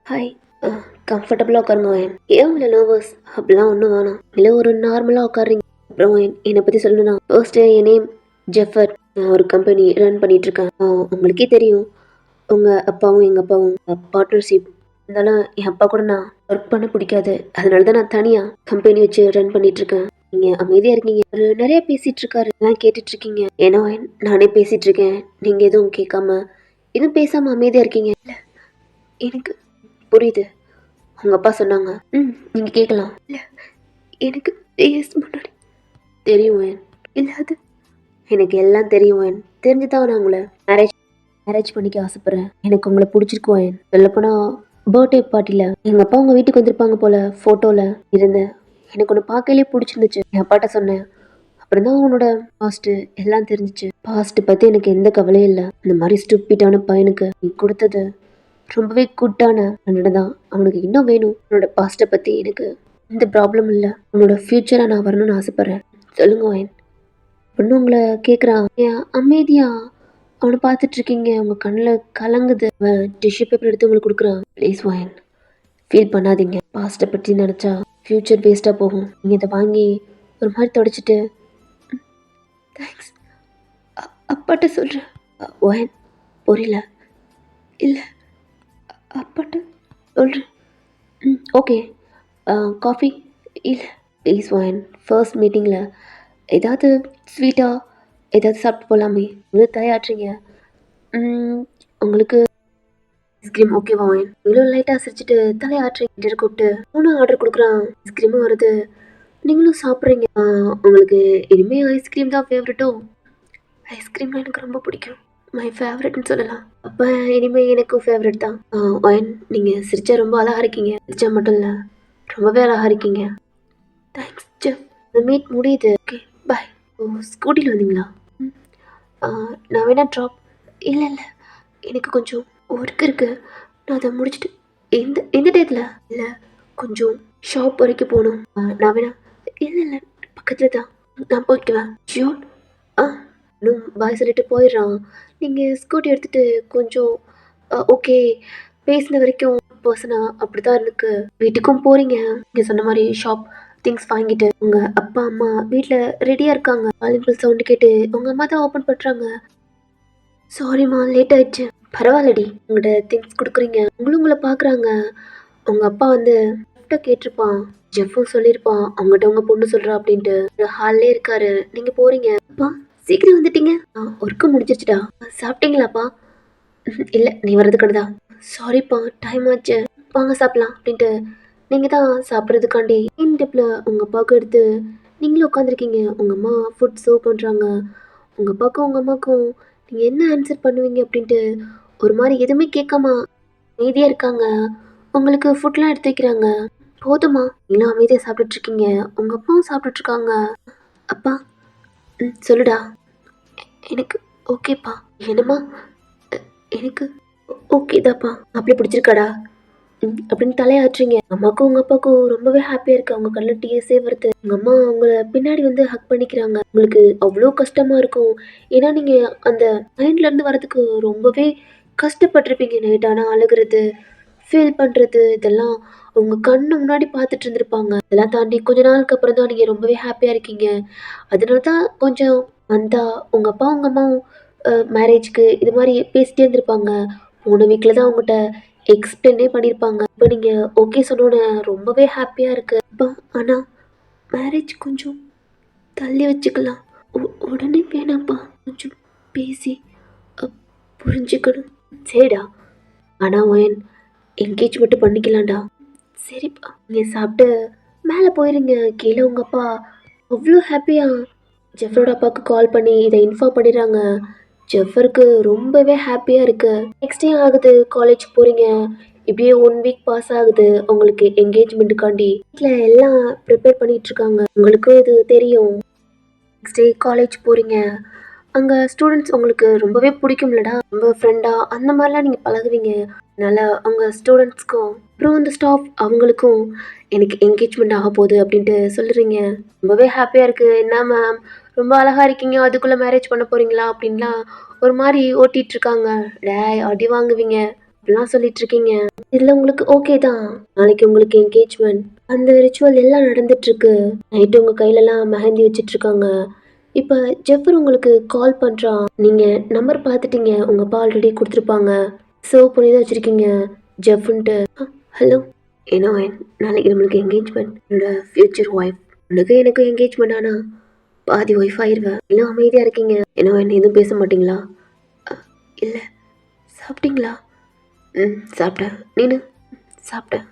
ஹாய். அ கம்ஃபர்டபுளா உட்காருங்க ஒயன். ஏன் இவ்வளோ நர்வஸ்? அப்படிலாம் ஒண்ணும் வேணாம். இல்ல ஒரு நார்மலா உட்கார்றீங்க. அப்புறம் என்னை பத்தி சொல்லணும்னா, ஃபர்ஸ்ட் என் நேம் ஜெஃபர். நான் ஒரு கம்பெனி ரன் பண்ணிட்டு இருக்கேன். உங்களுக்கே தெரியும். உங்க அப்பாவும் எங்க அப்பாவும் பார்ட்னர்ஷிப். இருந்தாலும் என் அப்பா கூட நான் ஒர்க் பண்ண பிடிக்காது. அதனால தான் நான் தனியா கம்பெனி வச்சு ரன் பண்ணிட்டு இருக்கேன். நீங்க அமைதியா இருக்கீங்க. அவரு நிறைய பேசிட்டு இருக்காரு. எல்லாம் கேட்டுட்டு இருக்கீங்க. ஏன்னா நானே பேசிட்டு இருக்கேன். நீங்க எதுவும் கேட்காம, எதுவும் பேசாம அமைதியா இருக்கீங்க. இல்ல எனக்கு புரியுது. உங்க அப்பா சொன்னாங்க. நீங்க கேட்கலாம். இல்ல எனக்கு 3 இயர்ஸ் முன்னாடி தெரியும் வேன். இல்ல அது எனக்கு எல்லாம் தெரியும் வேன். தெரிஞ்சுதான் நான் உங்களை மேரேஜ் மேரேஜ் பண்ணிக்க ஆசைப்படுறேன். எனக்கு உங்களை பிடிச்சிருக்கு வேன். சொல்லப்போனா பர்த்டே பார்ட்டியில் எங்கள் அப்பா உங்கள் வீட்டுக்கு வந்திருப்பாங்க போல ஃபோட்டோவில் இருந்தேன். எனக்கு ஒன்று பார்க்கலே பிடிச்சிருந்துச்சு. என் அப்பாட்ட சொன்னேன். அப்புறம் தான் அவனோட பாஸ்ட்டு எல்லாம் தெரிஞ்சிச்சு. பாஸ்ட்டு பற்றி எனக்கு எந்த கவலையும் இல்லை. இந்த மாதிரி ஸ்டூப்பிட்டான பையனுக்கு நீ கொடுத்தது ரொம்பவே குட்டான அண்ணனை தான். அவனுக்கு இன்னும் வேணும். அவனோட பாஸ்ட்டை பற்றி எனக்கு எந்த ப்ராப்ளம் இல்லை. அவனோட ஃப்யூச்சராக நான் வரணும்னு ஆசைப்பட்றேன். சொல்லுங்க ஒயன். பொண்ணு உங்களை கேட்குறான். ஏன் அமைதியா அவனை பார்த்துட்டு இருக்கீங்க? உங்கள் கண்ணில் கலங்குது. அவன் டிஷ்யூ பேப்பர் எடுத்து உங்களுக்கு கொடுக்குறான். ப்ளீஸ் ஒயன், ஃபீல் பண்ணாதீங்க. பாஸ்ட்டை பற்றி நினச்சா ஃப்யூச்சர் வேஸ்ட்டாக போகும். நீங்கள் இதை வாங்கி ஒரு மாதிரி தொடச்சிட்டு தேங்க்ஸ் அப்பாட்ட சொல்கிறேன். ஒயன் புரியல. இல்லை அப்பாட்ட சொல்கிறேன். ஓகே. காஃபி இல்லை ப்ளீஸ் ஒயன். ஃபர்ஸ்ட் மீட்டிங்கில் ஏதாவது ஸ்வீட்டாக ஏதாவது சாப்பிட்டு போகலாமே. நீங்கள் தயாரிச்சிங்க. உங்களுக்கு ஐஸ்கிரீம் ஓகேவா ஒயன்? நீங்களும் லைட்டாக சிரிச்சிட்டு தலையாட்டுறீங்க. கூப்பிட்டு ஒன்றும் ஆர்டர் கொடுக்குறான். ஐஸ்கிரீமும் வருது. நீங்களும் சாப்பிட்றீங்க. உங்களுக்கு இனிமேல் ஐஸ்கிரீம் தான் ஃபேவரட்டோ? ஐஸ்கிரீம்லாம் எனக்கு ரொம்ப பிடிக்கும். மை ஃபேவரட்னு சொல்லலாம். அப்போ இனிமேல் எனக்கும் ஃபேவரட் தான். ஒயன் நீங்கள் சிரிச்சா ரொம்ப அழகாக இருக்கீங்க. சிரிச்சா மட்டும் இல்லை, ரொம்பவே அழகாக இருக்கீங்க. Thanks Jeff. இந்த மீட் முடியுது. Okay bye. ஓ ஸ்கூட்டியில் வந்தீங்களா? நான் வேணா ட்ராப். இல்லை இல்லை எனக்கு கொஞ்சம் ஒர்க் இருக்குது. நான் அதை முடிச்சுட்டு எந்த எந்த டயத்தில் இல்லை கொஞ்சம் ஷாப் வரைக்கும் போகணும். நான் வேணா இல்லை இல்லை பக்கத்தில் தான் நான் போய்க்குவேன். ஷியோர். ஆ இன்னும் பாய் சொல்லிட்டு போயிடுறான். நீங்கள் ஸ்கூட்டி எடுத்துகிட்டு கொஞ்சம் ஓகே பேசின வரைக்கும் பர்சனாக அப்படி தான் இருக்கு. வீட்டுக்கும் போகிறீங்க. நீங்கள் சொன்ன மாதிரி ஷாப் திங்ஸ் வாங்கிட்டு உங்கள் அப்பா அம்மா வீட்டில் ரெடியாக இருக்காங்க. வாலிபல் சவுண்டு கேட்டு உங்கள் அம்மா தான் ஓப்பன் பண்ணுறாங்க. சாரிம்மா லேட் ஆயிடுச்சு. பரவாயில்லடி. உங்கள்கிட்ட திங்ஸ் கொடுக்குறீங்க. உங்களை பார்க்குறாங்க. உங்கள் அப்பா வந்து கிஃப்ட்டை கேட்டிருப்பான். ஜெஃப்பும் சொல்லியிருப்பான் அவங்ககிட்ட உங்கள் பொண்ணு சொல்கிறா அப்படின்ட்டு. ஹால்லே இருக்காரு. நீங்கள் போகிறீங்க. அப்பா சீக்கிரம் வந்துட்டீங்க. ஒர்க்கு முடிஞ்சிருச்சுடா. சாப்பிட்டீங்களாப்பா? இல்லை நீ வர்றதுக்கான தான். சாரிப்பா டைம் ஆச்சு. வாங்க சாப்பிட்லாம் அப்படின்ட்டு நீங்கள் தான் சாப்பிட்றதுக்காண்டி டிப்பில் உங்கள் அப்பாவுக்கு எடுத்து நீங்களும் உட்காந்துருக்கீங்க. உங்கள் அம்மா ஃபுட் சர்வ் பண்ணுறாங்க. உங்கள் அப்பாவுக்கும் உங்கள் அம்மாவுக்கும் நீங்கள் என்ன ஆன்சர் பண்ணுவீங்க அப்படின்ட்டு ஒரு மாதிரி எதுவுமே கேட்காம அமைதியாக இருக்காங்க. உங்களுக்கு ஃபுட்லாம் எடுத்து வைக்கிறாங்க. போதுமா நீங்களும் அமைதியாக சாப்பிட்டுட்ருக்கீங்க. உங்கள் அப்பாவும் சாப்பிட்டுட்ருக்காங்க. அப்பா சொல்லுடா. எனக்கு ஓகேப்பா. என்னம்மா? எனக்கு ஓகே தான்ப்பா. அப்படி பிடிச்சிருக்காடா? அப்படின்னு தலையாட்டுறீங்க. அம்மாவுக்கும் உங்கள் அப்பாவுக்கும் ரொம்பவே ஹாப்பியாக இருக்குது. அவங்க கண்ணில் டிஎஸ்ஸே வருது. உங்கள் அம்மா உங்களை பின்னாடி வந்து ஹக் பண்ணிக்கிறாங்க. உங்களுக்கு அவ்வளோ கஷ்டமாக இருக்கும். ஏன்னா நீங்கள் அந்த மைண்ட்லேருந்து வரதுக்கு ரொம்பவே கஷ்டப்பட்டிருப்பீங்க. நைட் ஆனால் அழுகிறது ஃபீல் பண்ணுறது இதெல்லாம் உங்கள் கண்ணு முன்னாடி பார்த்துட்டு இருந்திருப்பாங்க. இதெல்லாம் தாண்டி கொஞ்ச நாளுக்கு அப்புறம் தான் நீங்கள் ரொம்பவே ஹாப்பியாக இருக்கீங்க. அதனால தான் கொஞ்சம் வந்தா உங்கள் அப்பா உங்கள் அம்மாவும் மேரேஜ்க்கு இது மாதிரி பேசிட்டே இருந்திருப்பாங்க. போன வீக்கில் தான் அவங்ககிட்ட எக்ஸ்பிளைனே பண்ணியிருப்பாங்க. இப்போ நீங்கள் ஓகே சொன்னோன்னே ரொம்பவே ஹாப்பியாக இருக்குது. அப்பா ஆனால் மேரேஜ் கொஞ்சம் தள்ளி வச்சுக்கலாம். உடனே வேணாம்ப்பா. கொஞ்சம் பேசி புரிஞ்சுக்கணும். சரிடா. ஆனால் ஒயன் என்கேஜ் மட்டும் பண்ணிக்கலாம்டா. சரிப்பா நீங்கள் சாப்பிட்டு மேலே போயிருங்க. கீழே உங்கள் அப்பா அவ்வளோ ஹாப்பியாக ஜெஃபரோட அப்பாவுக்கு கால் பண்ணி இதை இன்ஃபார்ம் பண்ணிடுறாங்க. ஜெஃபருக்கு ரொம்பவே ஹாப்பியாக இருக்குது. நெக்ஸ்ட் டே ஆகுது. காலேஜ் போகிறீங்க. இப்படியே 1 வீக் பாஸ் ஆகுது. உங்களுக்கு என்கேஜ்மெண்ட்டுக்காண்டி வீட்டில் எல்லாம் ப்ரிப்பேர் பண்ணிகிட்ருக்காங்க. உங்களுக்கும் இது தெரியும். நெக்ஸ்ட் டே காலேஜ் போகிறீங்க. அங்கே ஸ்டூடெண்ட்ஸ் உங்களுக்கு ரொம்பவே பிடிக்கும்லடா, ரொம்ப ஃப்ரெண்டாக அந்த மாதிரிலாம் நீங்கள் பழகுவீங்க. அதனால் அவங்க ஸ்டூடெண்ட்ஸ்க்கும் அப்புறம் அந்த ஸ்டாஃப் அவங்களுக்கும் எனக்கு என்கேஜ்மெண்ட் ஆக போகுது அப்படின்ட்டு சொல்லுறீங்க. ரொம்பவே ஹாப்பியாக இருக்குது. என்ன மேம் ரொம்ப அழகாக இருக்கீங்க, அதுக்குள்ளே மேரேஜ் பண்ண போகிறீங்களா அப்படின்லாம் ஒரு மாதிரி ஓட்டிகிட்டு இருக்காங்க. டேய் அடி வாங்குவீங்க அப்படிலாம் சொல்லிட்டு இருக்கீங்க. இதில் உங்களுக்கு ஓகே தான், நாளைக்கு உங்களுக்கு என்கேஜ்மெண்ட், அந்த ரிச்சுவல் எல்லாம் நடந்துட்டு இருக்கு. நைட்டு உங்கள் கையிலலாம் மெஹந்தி வச்சிட்டு இருக்காங்க. இப்போ ஜெஃபர் உங்களுக்கு கால் பண்ணுறான். நீங்கள் நம்பர் பார்த்துட்டீங்க, உங்கள் அப்பா ஆல்ரெடி கொடுத்துருப்பாங்க, சேவ் பண்ணி தான் வச்சுருக்கீங்க ஜெஃப்ன்ட்டு. ஹலோ, ஏன்னா நாளைக்கு நம்மளுக்கு என்கேஜ்மெண்ட், என்னோட ஃப்யூச்சர் ஒய்ஃப். உனக்கு எனக்கு என்கேஜ்மெண்ட் ஆனால் பாதி ஒய்ஃப் ஆயிடுவேன். இன்னும் அமைதியாக இருக்கீங்க, ஏன்னா என்ன எதுவும் பேச மாட்டிங்களா? இல்லை. சாப்பிட்டீங்களா? சாப்பிட்டேன். நீனு? சாப்பிட்டேன்.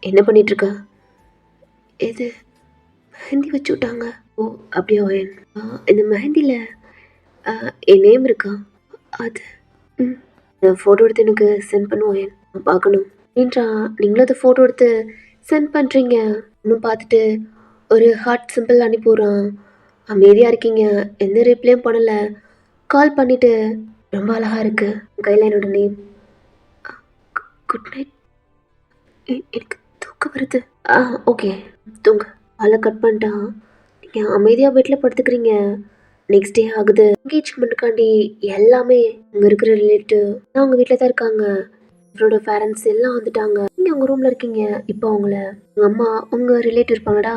என்ன பண்ணிகிட்ருக்க? இது மெஹந்தி வச்சு விட்டாங்க. ஓ அப்படியா ஒயன்? இந்த மெஹந்தியில் என் நேம் இருக்கா? அது ஃபோட்டோ எடுத்து எனக்கு சென்ட் பண்ணுவோம், நான் பார்க்கணும். ஏன்றா நீங்களும் அதை ஃபோட்டோ எடுத்து சென்ட் பண்ணுறீங்க, இன்னும் பார்த்துட்டு ஒரு ஹார்ட் சிம்பிள் அனுப்பிடுறான். அமைதியாக இருக்கீங்க, எந்த ரிப்ளையும் பண்ணலை. கால் பண்ணிவிட்டு ரொம்ப அழகாக இருக்குது, கையில் என்னோட நேம். Good night. எனக்கு தூக்கம் வருது. ஓகே தூங்க. காலை கட் பண்ணிட்டா நீங்கள் அமைதியாக பெட்டில் படுத்துக்கிறீங்க. நெக்ஸ்ட் டே ஆகுது. என்கேஜ்மெண்ட்டுக்காண்டி எல்லாமே அங்கே இருக்கிற ரிலேட்டிவ் அவங்க வீட்டில் தான் இருக்காங்க. அவரோட பேரண்ட்ஸ் எல்லாம் வந்துட்டாங்க. நீங்கள் உங்கள் ரூமில் இருக்கீங்க. இப்போ அவங்கள உங்கள் அம்மா உங்கள் ரிலேட்டிவ் இருப்பாங்கடா,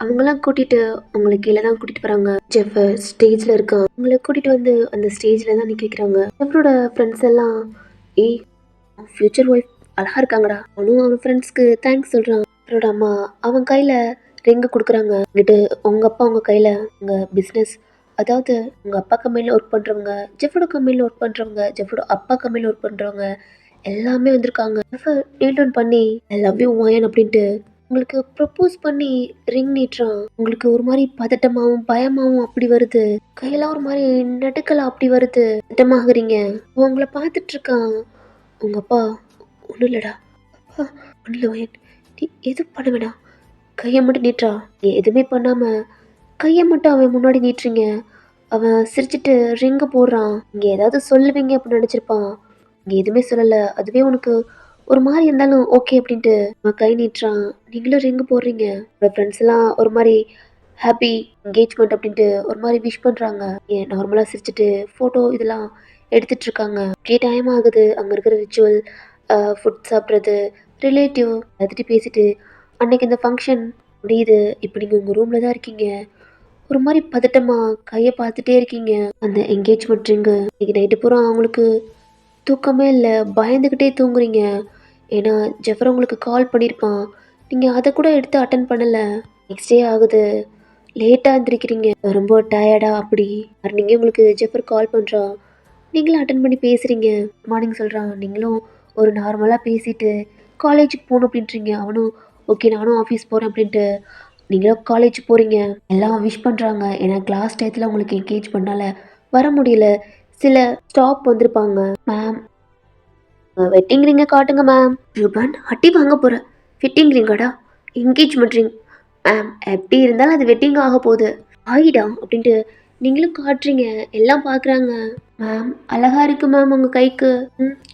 அவங்களாம் கூட்டிகிட்டு உங்களை கீழே தான் கூட்டிகிட்டு வராங்க. ஜெஃப் ஸ்டேஜில் இருக்கான். உங்களை கூட்டிகிட்டு வந்து அந்த ஸ்டேஜில் தான் நிற்க வைக்கிறாங்க. ஜெஃபரோட ஃப்ரெண்ட்ஸ் எல்லாம் ஏய் ஃப்யூச்சர் ஒய்ஃப் அழகாக இருக்காங்கடா. அவனும் அவன் ஃப்ரெண்ட்ஸ்க்கு தேங்க்ஸ் சொல்கிறான். அவரோட அம்மா அவன் கையில் ரிங்கு கொடுக்குறாங்க. இங்கிட்டு உங்கள் அப்பா உங்கள் கையில் உங்கள் பிஸ்னஸ், அதாவது உங்கள் அப்பா கம்பெனியில் ஒர்க் பண்ணுறவங்க, ஜெஃபோட கம்பெனியில் ஒர்க் பண்ணுறவங்க, ஜெஃபோட அப்பா கம்பெனியில் ஒர்க் பண்ணுறவங்க எல்லாமே வந்திருக்காங்க. ஜெஃபை நீல் டவுன் பண்ணி ஐ லவ் யூ ஒயன் அப்படின்ட்டு உங்களுக்கு ப்ரப்போஸ் பண்ணி ரிங் நீட்டுறான். உங்களுக்கு ஒரு மாதிரி பதட்டமாகவும் பயமாகவும் அப்படி வருது. கையெல்லாம் ஒரு மாதிரி நடுக்கலாம் அப்படி வருது. பதட்டமாகறீங்க. உங்களை பார்த்துட்டு இருக்கான். உங்கள் அப்பா ஒன்றும் இல்லைடா, அப்பா ஒன்றும் இல்லை ஒயன், நீ எதுவும் பண்ண வேணாம், கையை மட்டும் நீட்டுறா. நீ எதுவுமே பண்ணாமல் கையை மட்டும் அவன் முன்னாடி நீட்டுறீங்க. அவன் சிரிச்சிட்டு ரிங்கு போடுறான். இங்கே ஏதாவது சொல்லுவீங்க அப்படின்னு நினச்சிருப்பான். இங்கே எதுவுமே சொல்லலை. அதுவே உனக்கு ஒரு மாதிரி இருந்தாலும் ஓகே அப்படின்ட்டு அவன் கை நீட்டுறான். நீங்களும் ரிங்கு போடுறீங்க. உங்கள் ஃப்ரெண்ட்ஸ் எல்லாம் ஒரு மாதிரி ஹாப்பி என்கேஜ்மெண்ட் அப்படின்ட்டு ஒரு மாதிரி விஷ் பண்ணுறாங்க. ஏன் நார்மலாக சிரிச்சிட்டு ஃபோட்டோ இதெல்லாம் எடுத்துகிட்டு இருக்காங்க. அப்படியே டைம் ஆகுது. அங்கே இருக்கிற ரிச்சுவல், ஃபுட் சாப்பிட்றது, ரிலேட்டிவ் எல்லாத்திட்டையும் பேசிட்டு அன்னைக்கு இந்த ஃபங்க்ஷன் முடியுது. இப்போ நீங்கள் உங்கள் ரூமில் தான் இருக்கீங்க. ஒரு மாதிரி பதட்டமாக கையை பார்த்துட்டே இருக்கீங்க. அந்த என்கேஜ்மெண்ட் ரிங்கு இன்னைக்கு நைட்டு பூரா அவங்களுக்கு தூக்கமே இல்லை, பயந்துக்கிட்டே தூங்குறீங்க. ஏன்னா ஜெஃபர் உங்களுக்கு கால் பண்ணியிருப்பான், நீங்கள் அதை கூட எடுத்து அட்டன் பண்ணலை. நெக்ஸ்ட் டே ஆகுது, லேட்டாக எழுந்திரிக்கிறீங்க, ரொம்ப டயர்டாக அப்படி. நீங்கள் உங்களுக்கு ஜெஃபர் கால் பண்ணுறான், நீங்களும் அட்டன் பண்ணி பேசுகிறீங்க. மார்னிங் சொல்கிறான். நீங்களும் ஒரு நார்மலாக பேசிட்டு காலேஜுக்கு போகணும் அப்படின்றீங்க. அவனும் ஓகே நானும் ஆஃபீஸ் போகிறேன் அப்படின்ட்டு நீங்களும் காலேஜ் போகிறீங்க. எல்லாம் விஷ் பண்ணுறாங்க. ஏன்னா கிளாஸ் டயத்தில் உங்களுக்கு என்கேஜ் பண்ணால வர முடியல. சில ஸ்டாப் வந்திருப்பாங்க. மேம் வெட்டிங் ரிங்கை காட்டுங்க மேம். ரூபன் அட்டி வாங்க போகிற ஃபிட்டிங் ரிங்காடா, என்கேஜ்மெண்ட் ரிங் மேம். எப்படி இருந்தாலும் அது வெட்டிங் ஆக போகுது, ஆயிடா அப்படின்ட்டு நீங்களும் காட்டுறீங்க. எல்லாம் பார்க்குறாங்க. மேம் அழகாக இருக்குது மேம் உங்கள் கைக்கு.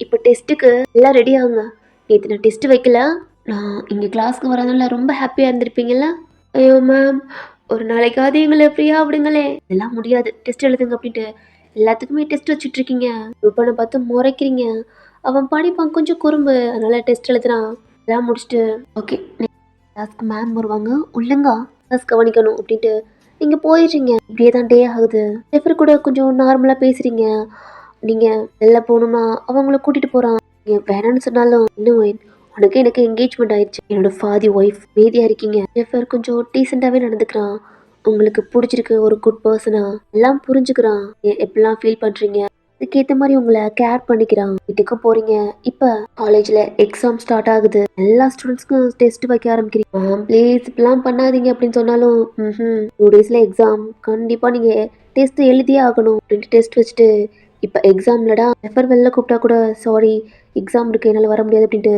இப்போ டெஸ்ட்டுக்கு எல்லாம் ரெடி ஆகுங்க. நேற்று நான் டெஸ்ட்டு வைக்கல, நான் இங்கே கிளாஸ்க்கு வரதுனால ரொம்ப ஹாப்பியாக இருந்திருப்பீங்களா? ஐயோ மேம், ஒரு நாளைக்காவது எங்களை ஃப்ரீயாக விடுங்களே. இதெல்லாம் முடியாது, டெஸ்ட் எழுதுங்க அப்படின்ட்டு எல்லாத்துக்குமே டெஸ்ட் வச்சுட்ருக்கீங்க. ரூபனை பார்த்து முறைக்கிறீங்க. அவன் படிப்பான், கொஞ்சம் குறும்பு, அதனால் டெஸ்ட் எழுதுறான். எல்லாம் முடிச்சுட்டு ஓகே கிளாஸ்க்கு மேம் வருவாங்க, ஒழுங்கா கிளாஸ் கவனிக்கணும் அப்படின்ட்டு நீங்கள் போயிடுறீங்க. இப்படியே தான் டே ஆகுது. ஜெஃபர் கூட கொஞ்சம் நார்மலாக பேசுகிறீங்க. நீங்கள் வெளில போகணுன்னா அவங்கள கூட்டிகிட்டு போகிறான். நீங்கள் வேணான்னு சொன்னாலும் இன்னும் உனக்கு எனக்கு என்கேஜ்மெண்ட் ஆயிடுச்சு, என்னோட ஃபாதி ஒய்ஃப். மீதியாக இருக்கீங்க. ஜெஃபர் கொஞ்சம் டீசெண்டாகவே நடந்துக்கிறான். உங்களுக்கு பிடிச்சிருக்கு, ஒரு குட் பர்சனா எல்லாம் புரிஞ்சுக்கிறான். எப்படிலாம் ஃபீல் பண்ணுறீங்க அதுக்கேற்ற மாதிரி உங்களை கேர் பண்ணிக்கிறான். வீட்டுக்கு போகிறீங்க. இப்போ காலேஜில் எக்ஸாம் ஸ்டார்ட் ஆகுது. எல்லா ஸ்டூடெண்ட்ஸ்க்கும் டெஸ்ட் வைக்க ஆரம்பிக்கிறீங்க. மேம் ப்ளீஸ் இப்படிலாம் பண்ணாதீங்க அப்படின்னு சொன்னாலும் 2 டேஸில் எக்ஸாம், கண்டிப்பாக நீங்கள் டெஸ்ட் எழுதியே ஆகணும் அப்படின்ட்டு டெஸ்ட் வச்சுட்டு இப்போ எக்ஸாம்லடா ரெஃபர் வெளில கூப்பிட்டா கூட சாரி எக்ஸாம் இருக்குது என்னால் வர முடியாது அப்படின்ட்டு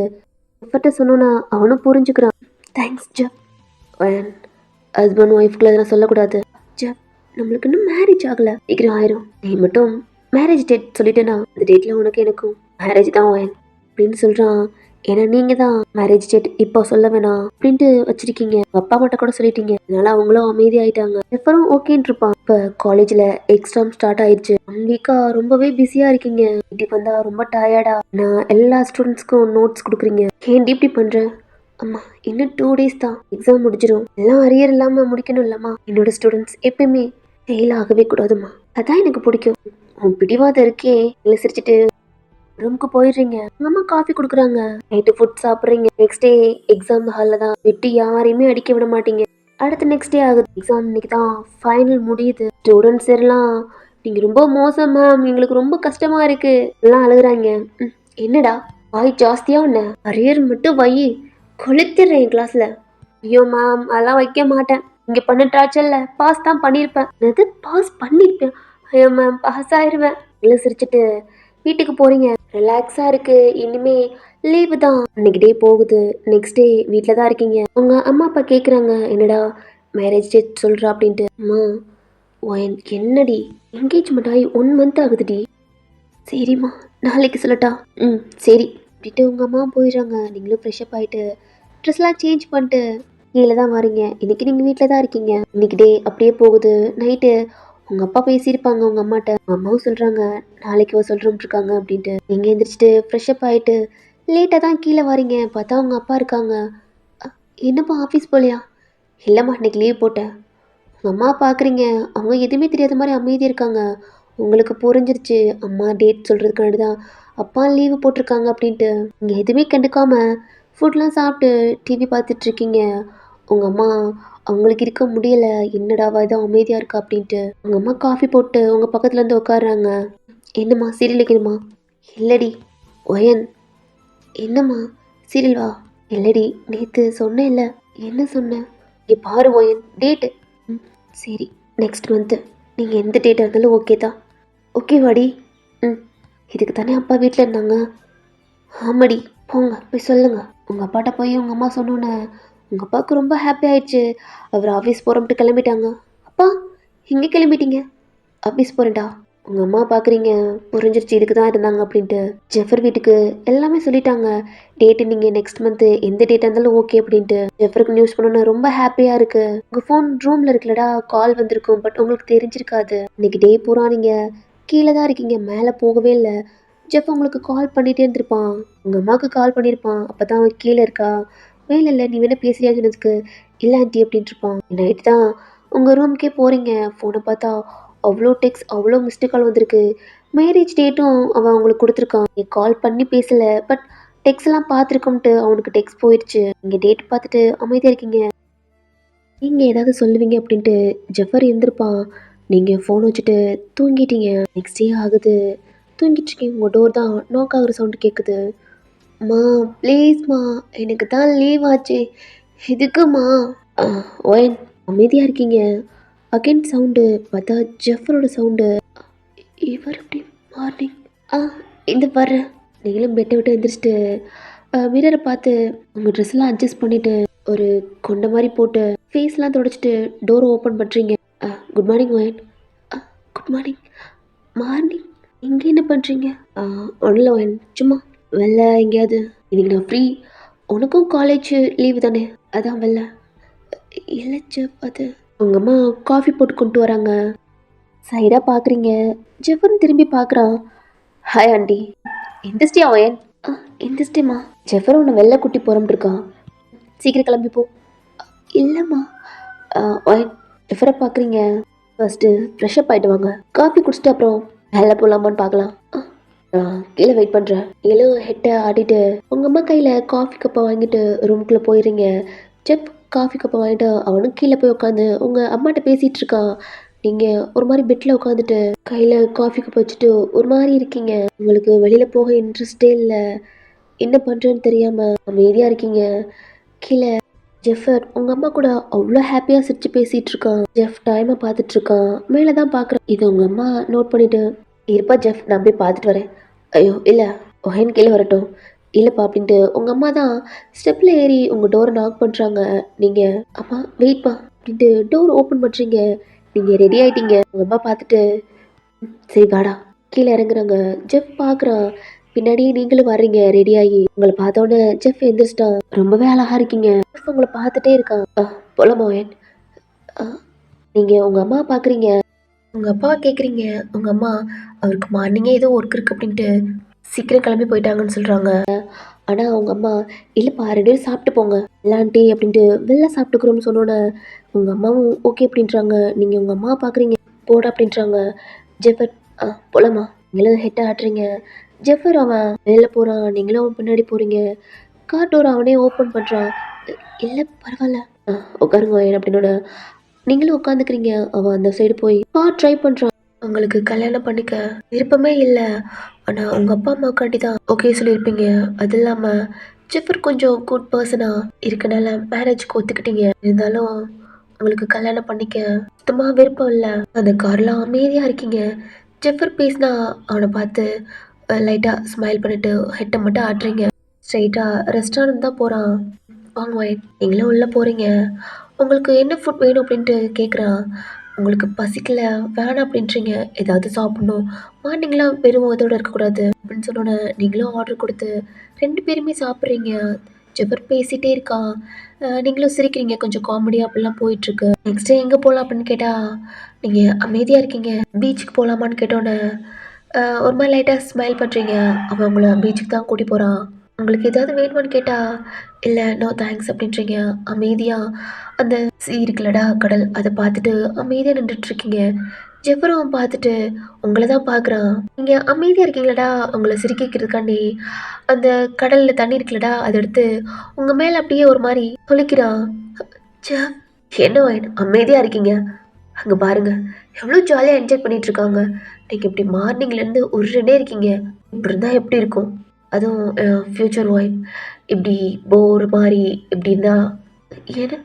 ரெஃபர்ட்ட சொன்னோன்னா அவனும் புரிஞ்சுக்கிறான். Thanks Jeff. ஹஸ்பண்ட் ஒய்ஃப்குள்ள இதெல்லாம் சொல்லக்கூடாது. ஜெஃப் நம்மளுக்கு இன்னும் மேரேஜ் ஆகல, சீக்கிரம் ஆயிரும். நீ மட்டும் மேரேஜ் டேட் சொல்லிட்டேன்னா அந்த டேட்ல உனக்கு எனக்கும் மேரேஜ் தான் ஒயன் அப்படின்னு சொல்றான். ஏன்னா நீங்க தான் மேரேஜ் டேட் இப்போ சொல்ல வேணாம் அப்படின்ட்டு வச்சிருக்கீங்க. உங்க அப்பா மட்டும் கூட சொல்லிட்டீங்க. அதனால அவங்களும் அமைதியாயிட்டாங்க. எஃபரும் ஓகேன்னு இருப்பான். இப்ப காலேஜ்ல எக்ஸாம் ஸ்டார்ட் ஆயிடுச்சு. 1 வீக்கா ரொம்பவே பிஸியா இருக்கீங்க. வீட்டுக்கு வந்தா ரொம்ப டயர்டா நான் எல்லா ஸ்டூடெண்ட்ஸ்க்கும் நோட்ஸ் கொடுக்குறீங்க. ஏன் இப்படி பண்ற? அம்மா இன்னும் 2 days தான் எக்ஸாம் முடிஞ்சிடும். எல்லாம் அரியர் இல்லாம முடிக்கணும் இல்லம்மா. என்னோட ஸ்டூடெண்ட்ஸ் எப்பயுமே ஃபெயில் ஆகவே கூடாதும்மா. அதான் எனக்கு பிடிக்கும். உன் பிடிவாதம் இருக்கே. இல்லை சிரிச்சிட்டு ரூமுக்கு போயிடுறீங்க. உங்க அம்மா காஃபி குடுக்குறாங்க. நைட்டு ஃபுட் சாப்பிட்றீங்க. நெக்ஸ்ட் டே எக்ஸாம் ஹாலில் தான் விட்டு யாரையுமே அடிக்க விட மாட்டீங்க. அடுத்து நெக்ஸ்ட் டே ஆகுது. எக்ஸாம் இன்னைக்கு தான் ஃபைனல் முடியுது. ஸ்டூடெண்ட்ஸ் எல்லாம் நீங்க ரொம்ப மோசம் மேம், எங்களுக்கு ரொம்ப கஷ்டமா இருக்கு எல்லாம் அழுகுறாங்க. என்னடா வாய் ஜாஸ்தியா உன்ன? அரியர் மட்டும் வை, கொளுத்திடுறேன் கிளாஸ்ல. ஐயோ மேம் அதெல்லாம் வைக்க மாட்டேன். இங்க பண்ண டார்ச்சர்ல பாஸ் தான் பண்ணியிருப்பேன். என்னது பாஸ் பண்ணியிருப்பேன்? ஐயோ மேம் பாஸ் ஆயிருவேன். இல்லை சிரிச்சிட்டு வீட்டுக்கு போறீங்க. ரிலாக்ஸா இருக்கு. இனிமே லீவு தான். இன்னைக்கு டே போகுது. நெக்ஸ்ட் டே வீட்டில் தான் இருக்கீங்க. உங்க அம்மா அப்பா கேட்குறாங்க என்னடா மேரேஜ் டேட் சொல்கிறா அப்படின்ட்டு. அம்மா என்னடி என்கேஜ்மெண்ட் ஆகி 1 month ஆகுதுடி. சரிம்மா நாளைக்கு சொல்லட்டா? சரி அப்படின்ட்டு உங்கள் அம்மா போயிடுறாங்க. நீங்களும் ஃப்ரெஷ்அப் ஆகிட்டு ட்ரெஸ்லாம் சேஞ்ச் பண்ணிட்டு கீழே தான் வரீங்க. இன்னைக்கு நீங்கள் வீட்டில் தான் இருக்கீங்க. இன்னைக்கு டே அப்படியே போகுது. நைட்டு உங்கள் அப்பா பேசியிருப்பாங்க உங்கள் அம்மாட்ட. அம்மாவும் சொல்கிறாங்க நாளைக்கு சொல்கிறோம்ட்டு இருக்காங்க அப்படின்ட்டு. நீங்கள் எந்திரிச்சிட்டு ஃப்ரெஷ்அப் ஆகிட்டு லேட்டாக தான் கீழே வரீங்க. பார்த்தா உங்கள் அப்பா இருக்காங்க. "அ, என்னப்பா ஆஃபீஸ் போகலையா?" இல்லைம்மா இன்னைக்கு லீவ் போட்டேன். உங்கள் அம்மா பார்க்குறீங்க. அவங்க எதுவுமே தெரியாத மாதிரி அமைதியாக இருக்காங்க. உங்களுக்கு புரிஞ்சிருச்சு அம்மா டேட் சொல்கிறதுக்காண்டி தான் அப்பா லீவு போட்டிருக்காங்க அப்படின்ட்டு. நீங்கள் எதுவுமே கண்டுக்காம ஃபுட்லாம் சாப்பிட்டு டிவி பார்த்துட்ருக்கீங்க. உங்கள் அம்மா அவங்களுக்கு இருக்க முடியலை. என்னடா தான் அமைதியாக இருக்கா அப்படின்ட்டு. உங்கள் அம்மா காஃபி போட்டு உங்கள் பக்கத்தில் இருந்து உட்காடுறாங்க. என்னம்மா சீரியல் வைக்கணுமா? இல்லடி. ஒயன் என்னம்மா சீரியல் வா. இல்லடி நேற்று சொன்னேன் இல்லை. என்ன சொன்னேன்? இங்கே பாரு ஒயன் டேட்டு. சரி நெக்ஸ்ட் மந்த்து. நீங்கள் எந்த டேட்டாக இருந்தாலும் ஓகே தான். ஓகே வாடி. இதுக்கு தானே அப்பா வீட்டில் இருந்தாங்க. ஆமாடி போங்க போய் சொல்லுங்க. உங்கள் அப்பாட்ட போய் உங்கள் அம்மா சொன்னோன்னே உங்கள் அப்பாவுக்கு ரொம்ப ஹாப்பி ஆயிடுச்சு. அவர் ஆஃபீஸ் போகிறோம்ட்டு கிளம்பிட்டாங்க. அப்பா எங்கே கிளம்பிட்டீங்க? ஆஃபீஸ் போகிறேன்டா. உங்கள் அம்மா பார்க்குறீங்க புரிஞ்சிருச்சு இதுக்கு தான் இருந்தாங்க அப்படின்ட்டு. ஜெஃபர் வீட்டுக்கு எல்லாமே சொல்லிட்டாங்க. டேட்டு நீங்கள் நெக்ஸ்ட் மந்த்து எந்த டேட்டாக இருந்தாலும் ஓகே அப்படின்ட்டு. ஜெஃபருக்கு நியூஸ் பண்ணோன்னே ரொம்ப ஹாப்பியாக இருக்குது. உங்கள் ஃபோன் ரூமில் இருக்குல்லடா கால் வந்திருக்கும். பட் உங்களுக்கு தெரிஞ்சிருக்காது. இன்னைக்கு டே பூரா நீங்கள் கீழே தான் இருக்கீங்க, மேலே போகவே இல்லை. ஜெஃப் உங்களுக்கு கால் பண்ணிகிட்டே இருந்திருப்பான். உங்கள் அம்மாவுக்கு கால் பண்ணியிருப்பான். அப்போ தான் அவன் கீழே இருக்கா வேலை இல்லை நீ வேணா பேசுறியான்னு சொன்னதுக்கு இல்லை ஆண்டி அப்படின்ட்டு இருப்பான். நைட்டு தான் உங்கள் ரூமுக்கே போகிறீங்க. ஃபோனை பார்த்தா அவ்வளோ டெக்ஸ்ட் அவ்வளோ மிஸ்டு கால் வந்திருக்கு. மேரேஜ் டேட்டும் அவன் உங்களுக்கு கொடுத்துருக்கான். நீ கால் பண்ணி பேசலை. பட் டெக்ஸ்ட் எல்லாம் பார்த்துருக்கோம்ட்டு அவனுக்கு டெக்ஸ்ட் போயிடுச்சு. நீங்கள் டேட் பார்த்துட்டு அமைதியாக இருக்கீங்க. நீங்கள் ஏதாவது சொல்லுவீங்க அப்படின்ட்டு ஜெஃபர் இருந்திருப்பான். நீங்கள் ஃபோன் வச்சுட்டு தூங்கிட்டீங்க. நெக்ஸ்ட் டே ஆகுது. தூங்கிட்டு இருக்கீங்க. உங்கள் டோர் தான் நாக் ஆகுற சவுண்டு கேட்குது. மா ப்ளீஸ்மா எனக்கு தான் லீவ் ஆச்சு. எதுக்குமா? ஒயன் அமைதியாக இருக்கீங்க. Again sound. பார்த்தா ஜெஃபரோட சவுண்டு. இவர் எப்படி மார்னிங் இந்த வர்ற. நீங்களும் பெட்டை விட்டு எழுந்திரிச்சிட்டு மிரரை பார்த்து உங்கள் ட்ரெஸ்லாம் அட்ஜஸ்ட் பண்ணிவிட்டு ஒரு கொண்ட மாதிரி போட்டு ஃபேஸ்லாம் தொடச்சிட்டு டோரை ஓப்பன் பண்ணுறீங்க. Good morning wine. Good morning. Morning இங்கே என்ன பண்ணுறீங்க? ஒன்றும் இல்லை ஒயன் சும்மா வெளில எங்கேயாவது. இன்னைக்கு நான் ஃப்ரீ. உனக்கும் காலேஜ் லீவு தானே அதான் வெளில. இல்லை ஜெஃப் அது உங்கள் அம்மா காஃபி போட்டு கொண்டு வராங்க. சைடாக பார்க்குறீங்க. ஜெஃபன் திரும்பி பார்க்குறான். Hi aunty. எந்த ஸ்டே ஒயன்? எந்த ஸ்டேம்மா? ஜெஃபர் உன்னை வெளில கூட்டி போகிறோம்ட்டு இருக்கான். சீக்கிரம் கிளம்பி போ. இல்லைம்மா. ஒயன் ஜெஃபரை பார்க்குறீங்க. ஃபஸ்ட்டு ஃப்ரெஷ்அப் ஆகிட்டு வாங்க. காஃபி குடிச்சிட்டு அப்புறம் வெளில போகலாமான்னு பார்க்கலாம். கீழே வெயிட் பண்ணுறேன். நீங்களும் ஹெட்டை ஆடிட்டு உங்கள் அம்மா கையில் காஃபி கப்பை வாங்கிட்டு ரூமுக்குள்ளே போயிடுறீங்க. ஜெஃப் காஃபி கப்பை வாங்கிட்டு அவனும் கீழே போய் உட்காந்து உங்கள் அம்மாட்ட பேசிகிட்டு இருக்கான். நீங்கள் ஒரு மாதிரி பெட்டில் உட்காந்துட்டு கையில் காஃபி கப் வச்சுட்டு ஒரு மாதிரி இருக்கீங்க. உங்களுக்கு வெளியில் போக இன்ட்ரெஸ்டே இல்லை. என்ன பண்ணுறேன்னு தெரியாமல் அமைதியாக இருக்கீங்க. கீழே ஜெஃபர் உங்கள் அம்மா கூட அவ்வளோ ஹாப்பியாக சிரிச்சு பேசிகிட்டு இருக்கான். ஜெஃப் டைமை பார்த்துட்டு இருக்கான். மேலே தான் பார்க்குறேன். இது உங்கள் அம்மா நோட் பண்ணிவிட்டு இருப்பா ஜெஃப் நான் போய் பார்த்துட்டு வரேன். ஐயோ இல்லை ஒயன் கீழே வரட்டும். இல்லைப்பா அப்படின்ட்டு உங்கள் அம்மா தான் ஸ்டெப்பில் ஏறி உங்கள் டோரை நாக் பண்ணுறாங்க. நீங்கள் அம்மா வெயிட்ப்பா அப்படின்ட்டு டோர் ஓப்பன் பண்ணுறீங்க. நீங்கள் ரெடி ஆயிட்டீங்க உங்கள் அம்மா பார்த்துட்டு சரி வாடா கீழே இறங்குறாங்க. ஜெஃப் பார்க்குறான். பின்னாடியே நீங்களும் வர்றீங்க ரெடியாகி. உங்களை பார்த்தோன்னே ஜெஃப் எந்திரிச்சிட்டான். ரொம்பவே அழகா இருக்கீங்க. ஜெஃப் உங்களை பார்த்துட்டே இருக்கான். போலாமா ஒயன்? அ நீங்கள் உங்கள் அம்மா பார்க்குறீங்க. உங்கள் அப்பாவை கேட்குறீங்க. உங்கள் அம்மா அவருக்கு மார்னிங்கே ஏதோ ஒர்க் இருக்குது அப்படின்ட்டு சீக்கிரம் கிளம்பி போயிட்டாங்கன்னு சொல்கிறாங்க. ஆனால் அவங்க அம்மா இல்லைப்பா 2 பேரும் சாப்பிட்டு போங்க இல்லாண்டி அப்படின்ட்டு வெளில சாப்பிட்டுக்கிறோம்னு சொன்னோன்னே உங்கள் அம்மாவும் ஓகே அப்படின்றாங்க. நீங்கள் உங்கள் அம்மா பார்க்குறீங்க போட அப்படின்றாங்க. ஜெஃபர் போலாமா நீங்களும் ஹெட்டை ஆட்டுறீங்க. ஜெஃபர் அவன் வெளில போகிறான். நீங்களும் அவன் பின்னாடி போகிறீங்க. கார் டோர் அவனே ஓப்பன் பண்ணுறான். இல்லை பரவாயில்ல உட்காருங்க அப்படின்னோட நீங்களும் உட்காந்துக்கிறீங்க. அவன் அந்த சைடு போய் கார் ட்ரை பண்ணுறான். உங்களுக்கு கல்யாணம் பண்ணிக்க விருப்பமே இல்லை, ஆனால் உங்கள் அப்பா அம்மாக்காண்டி தான் ஓகே சொல்லியிருப்பீங்க. அது இல்லாமல் ஜெஃபர் கொஞ்சம் குட் பர்சனாக இருக்கனால மேரேஜ்க்கு ஒத்துக்கிட்டீங்க. இருந்தாலும் உங்களுக்கு கல்யாணம் பண்ணிக்க சுத்தமாக விருப்பம் இல்லை. அந்த கார்லாம் அமைதியாக இருக்கீங்க. ஜெஃபர் பேசினா அவனை பார்த்து லைட்டாக ஸ்மைல் பண்ணிட்டு ஹெட்டை மட்டும் ஆட்டுறீங்க. ஸ்ட்ரைட்டாக ரெஸ்டாரண்ட் தான் போகிறான். வாங்க ஒயிட் நீங்களும் உள்ளே போகிறீங்க. உங்களுக்கு என்ன ஃபுட் வேணும் அப்படின்ட்டு கேட்குறான். உங்களுக்கு பசிக்கல வேணாம் அப்படின்றீங்க. ஏதாவது சாப்பிடணும் மார்னிங்லாம் வெறும் இதோட இருக்கக்கூடாது அப்படின்னு சொன்னோன்னே நீங்களும் ஆர்டர் கொடுத்து 2 பேருமே சாப்பிட்றீங்க. ஜெபர் பேசிகிட்டே இருக்கான். நீங்களும் சிரிக்கிறீங்க. கொஞ்சம் காமெடியாக அப்படிலாம் போயிட்டுருக்கு. நெக்ஸ்ட்டு எங்கே போகலாம் அப்படின்னு கேட்டால் நீங்கள் அமைதியாக இருக்கீங்க. பீச்சுக்கு போகலாமான்னு கேட்டோன்னே ஒரு மாதிரி லைட்டாக ஸ்மைல் பண்ணுறீங்க. அவன் உங்களை பீச்சுக்கு தான் கூட்டி போகிறான். உங்களுக்கு ஏதாவது வேணுமான்னு கேட்டால் இல்லை நோ தேங்க்ஸ் அப்படின்றீங்க. அமைதியாக அந்த சீ இருக்குல்லடா கடல் அதை பார்த்துட்டு அமைதியாக நின்றுட்டுருக்கீங்க. ஜெஃபரும் பார்த்துட்டு உங்களை தான் பார்க்குறான். நீங்கள் அமைதியாக இருக்கீங்களடா உங்களை சிரிக்கிறதுக்காண்டி அந்த கடலில் தண்ணி இருக்குல்லடா அதை எடுத்து உங்கள் மேலே அப்படியே ஒரு மாதிரி தொலைக்கிறான். ஜெஃப் என்ன அமைதியாக இருக்கீங்க? அங்கே பாருங்கள் எவ்வளோ ஜாலியாக என்ஜாய் பண்ணிகிட்ருக்காங்க. நீங்கள் இப்படி மார்னிங்லேருந்து உருண்டே இருக்கீங்க. இப்படி இருந்தால் எப்படி இருக்கும்? அதுவும் ஃப்யூச்சர் ஒய்ஃப் இப்படி போர் மாதிரி இப்படின்னா ஏன்னா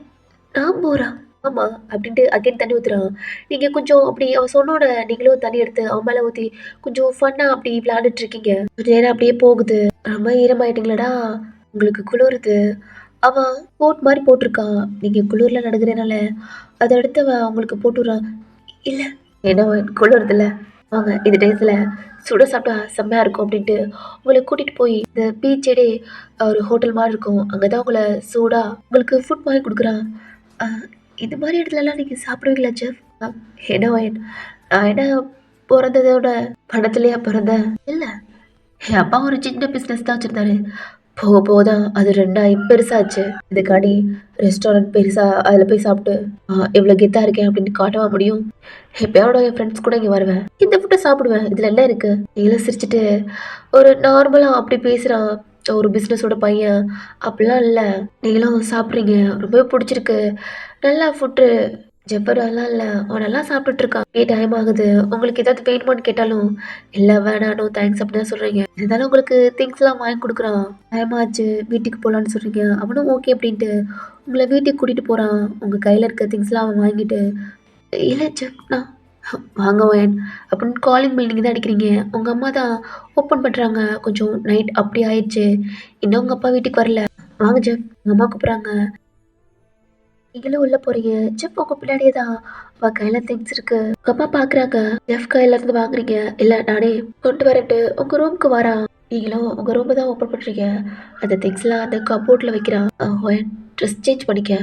நான் போகிறா ஆமாம் அப்படின்ட்டு அகைன் தண்ணி ஊற்றுறான். நீங்கள் கொஞ்சம் அப்படி அவன் சொன்னோட நீங்களும் தண்ணி எடுத்து அவன் மேலே ஊற்றி கொஞ்சம் ஃபன்னாக அப்படி விளையாண்டுட்ருக்கீங்க. கொஞ்சம் நேரம் அப்படியே போகுது. ரொம்ப ஈரமாயிட்டீங்களாடா உங்களுக்கு குளிருது. அவன் கோட் மாதிரி போட்டிருக்கான். நீங்கள் குளிரில் நடக்கிறனால அதை எடுத்து அவன் அவங்களுக்கு போட்டுடுறான். இல்லை ஏன்னா குளிருதுல்ல வாங்க இந்த டேஸில் சுட சாப்பிட்டா செம்மையாக இருக்கும் அப்படின்ட்டு உங்களை கூட்டிகிட்டு போய் இந்த பீச்சடே ஒரு ஹோட்டல் மாதிரி இருக்கும். அங்கே தான் உங்களை சூடாக உங்களுக்கு ஃபுட் வாங்கி கொடுக்குறான். இது மாதிரி இடத்துலலாம் நீங்கள் சாப்பிடுவீங்களா ஜெஃப்? என்ன நான் என்ன பிறந்ததோட பணத்துலையா பிறந்தேன்? இல்லை என் அப்பா ஒரு சின்ன பிஸ்னஸ் தான் வச்சுருந்தாரு. போக போதான் அது 2ஆகி பெருசாச்சு. இதுக்காண்டி ரெஸ்டாரண்ட் பெருசாக அதில் போய் சாப்பிட்டு இவ்வளோ கெத்தாக இருக்கேன் அப்படின்னு காட்டவா முடியும்? எப்பயாவோட என் ஃப்ரெண்ட்ஸ் கூட இங்கே வருவேன். இந்த ஃபுட்டை சாப்பிடுவேன். இதில் என்ன இருக்குது? நீங்களும் சிரிச்சுட்டு ஒரு நார்மலாக அப்படி பேசுகிறான். ஒரு பிஸ்னஸோட பையன் அப்படிலாம் இல்லை. நீங்களும் சாப்பிட்றீங்க. ரொம்பவே பிடிச்சிருக்கு. நல்லா ஃபுட்டு ஜெஃபர் அதெல்லாம் இல்லை அவன் நல்லா சாப்பிட்டுட்ருக்கான். டைம் ஆகுது. உங்களுக்கு ஏதாவது வேணுமான்னு கேட்டாலும் இல்லை வேணானோ தேங்க்ஸ் அப்படி தான் சொல்கிறீங்க. இருந்தாலும் உங்களுக்கு திங்ஸ்லாம் வாங்கி கொடுக்குறான். டைம் ஆச்சு வீட்டுக்கு போகலான்னு சொல்கிறீங்க. அவனும் ஓகே அப்படின்ட்டு உங்களை வீட்டுக்கு கூட்டிகிட்டு போகிறான். உங்கள் கையில் இருக்க திங்ஸ்லாம் அவன் வாங்கிட்டு இல்லை ஜெஃப்னா வாங்க ஒயன் அப்படின்னு காலிங் பில் நீங்கள் தான் அடிக்கிறீங்க. உங்கள் அம்மா தான் ஓப்பன் பண்ணுறாங்க. கொஞ்சம் நைட் அப்படி ஆயிடுச்சு. இன்னும் உங்கள் அப்பா வீட்டுக்கு வரல. வாங்க ஜெஃப் உங்கள் அம்மா கூப்பிட்றாங்க. நீங்களும் உள்ள போறீங்க. ஜெஃப் உங்க பின்னாடியே தான். அவ கையில திங்ஸ் இருக்கு. உங்க அப்பா பாக்குறாங்க. ஜெஃப் கையில இருந்து வாங்குறீங்க. இல்ல நானே கொண்டு வரட்டு உங்க ரூமுக்கு வரா. நீங்களும் உங்க ரூம் தான் ஓப்பன் பண்றீங்க. அந்த திங்ஸ் எல்லாம் அந்த கபோர்ட்ல வைக்கிறான். ட்ரெஸ் சேஞ்ச் பண்ணிக்க.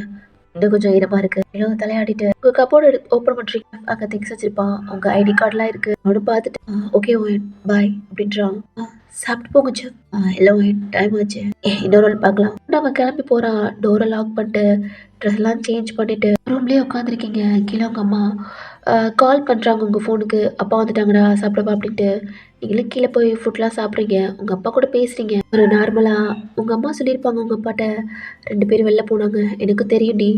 இன்னும் கொஞ்சம் ஈரமா இருக்கு. இன்னும் தலையாடிட்டு உங்க கபோர்டு ஓப்பன் பண்றீங்க. அங்க திங்ஸ் வச்சிருப்பான். உங்க ஐடி கார்டுலாம் இருக்கு. அவனும் பார்த்துட்டு ஓகே ஓயன் பாய் அப்படின்றான். சாப்பிட்டு போங்க ஜெஃப். இல்லை ஓயன் டைம் ஆச்சு. இன்னொரு நாள் பார்க்கலாம். நம்ம கிளம்பி போறான். டோரை லாக் பண்ணிட்டு ட்ரெஸ்லாம் சேஞ்ச் பண்ணிவிட்டு ரூம்லேயே உட்காந்துருக்கீங்க. கீழே உங்கள் அம்மா கால் பண்ணுறாங்க உங்கள் ஃபோனுக்கு. அப்பா வந்துட்டாங்கடா சாப்பிடவா அப்படின்ட்டு. நீங்களும் கீழே போய் ஃபுட்லாம் சாப்பிட்றீங்க. உங்கள் அப்பா கூட பேசுகிறீங்க. ஒரு நார்மலாக உங்கள் அம்மா சொல்லியிருப்பாங்க உங்கள் அப்பாட்ட 2 பேர் வெளில போனாங்க. எனக்கு தெரியும்டி.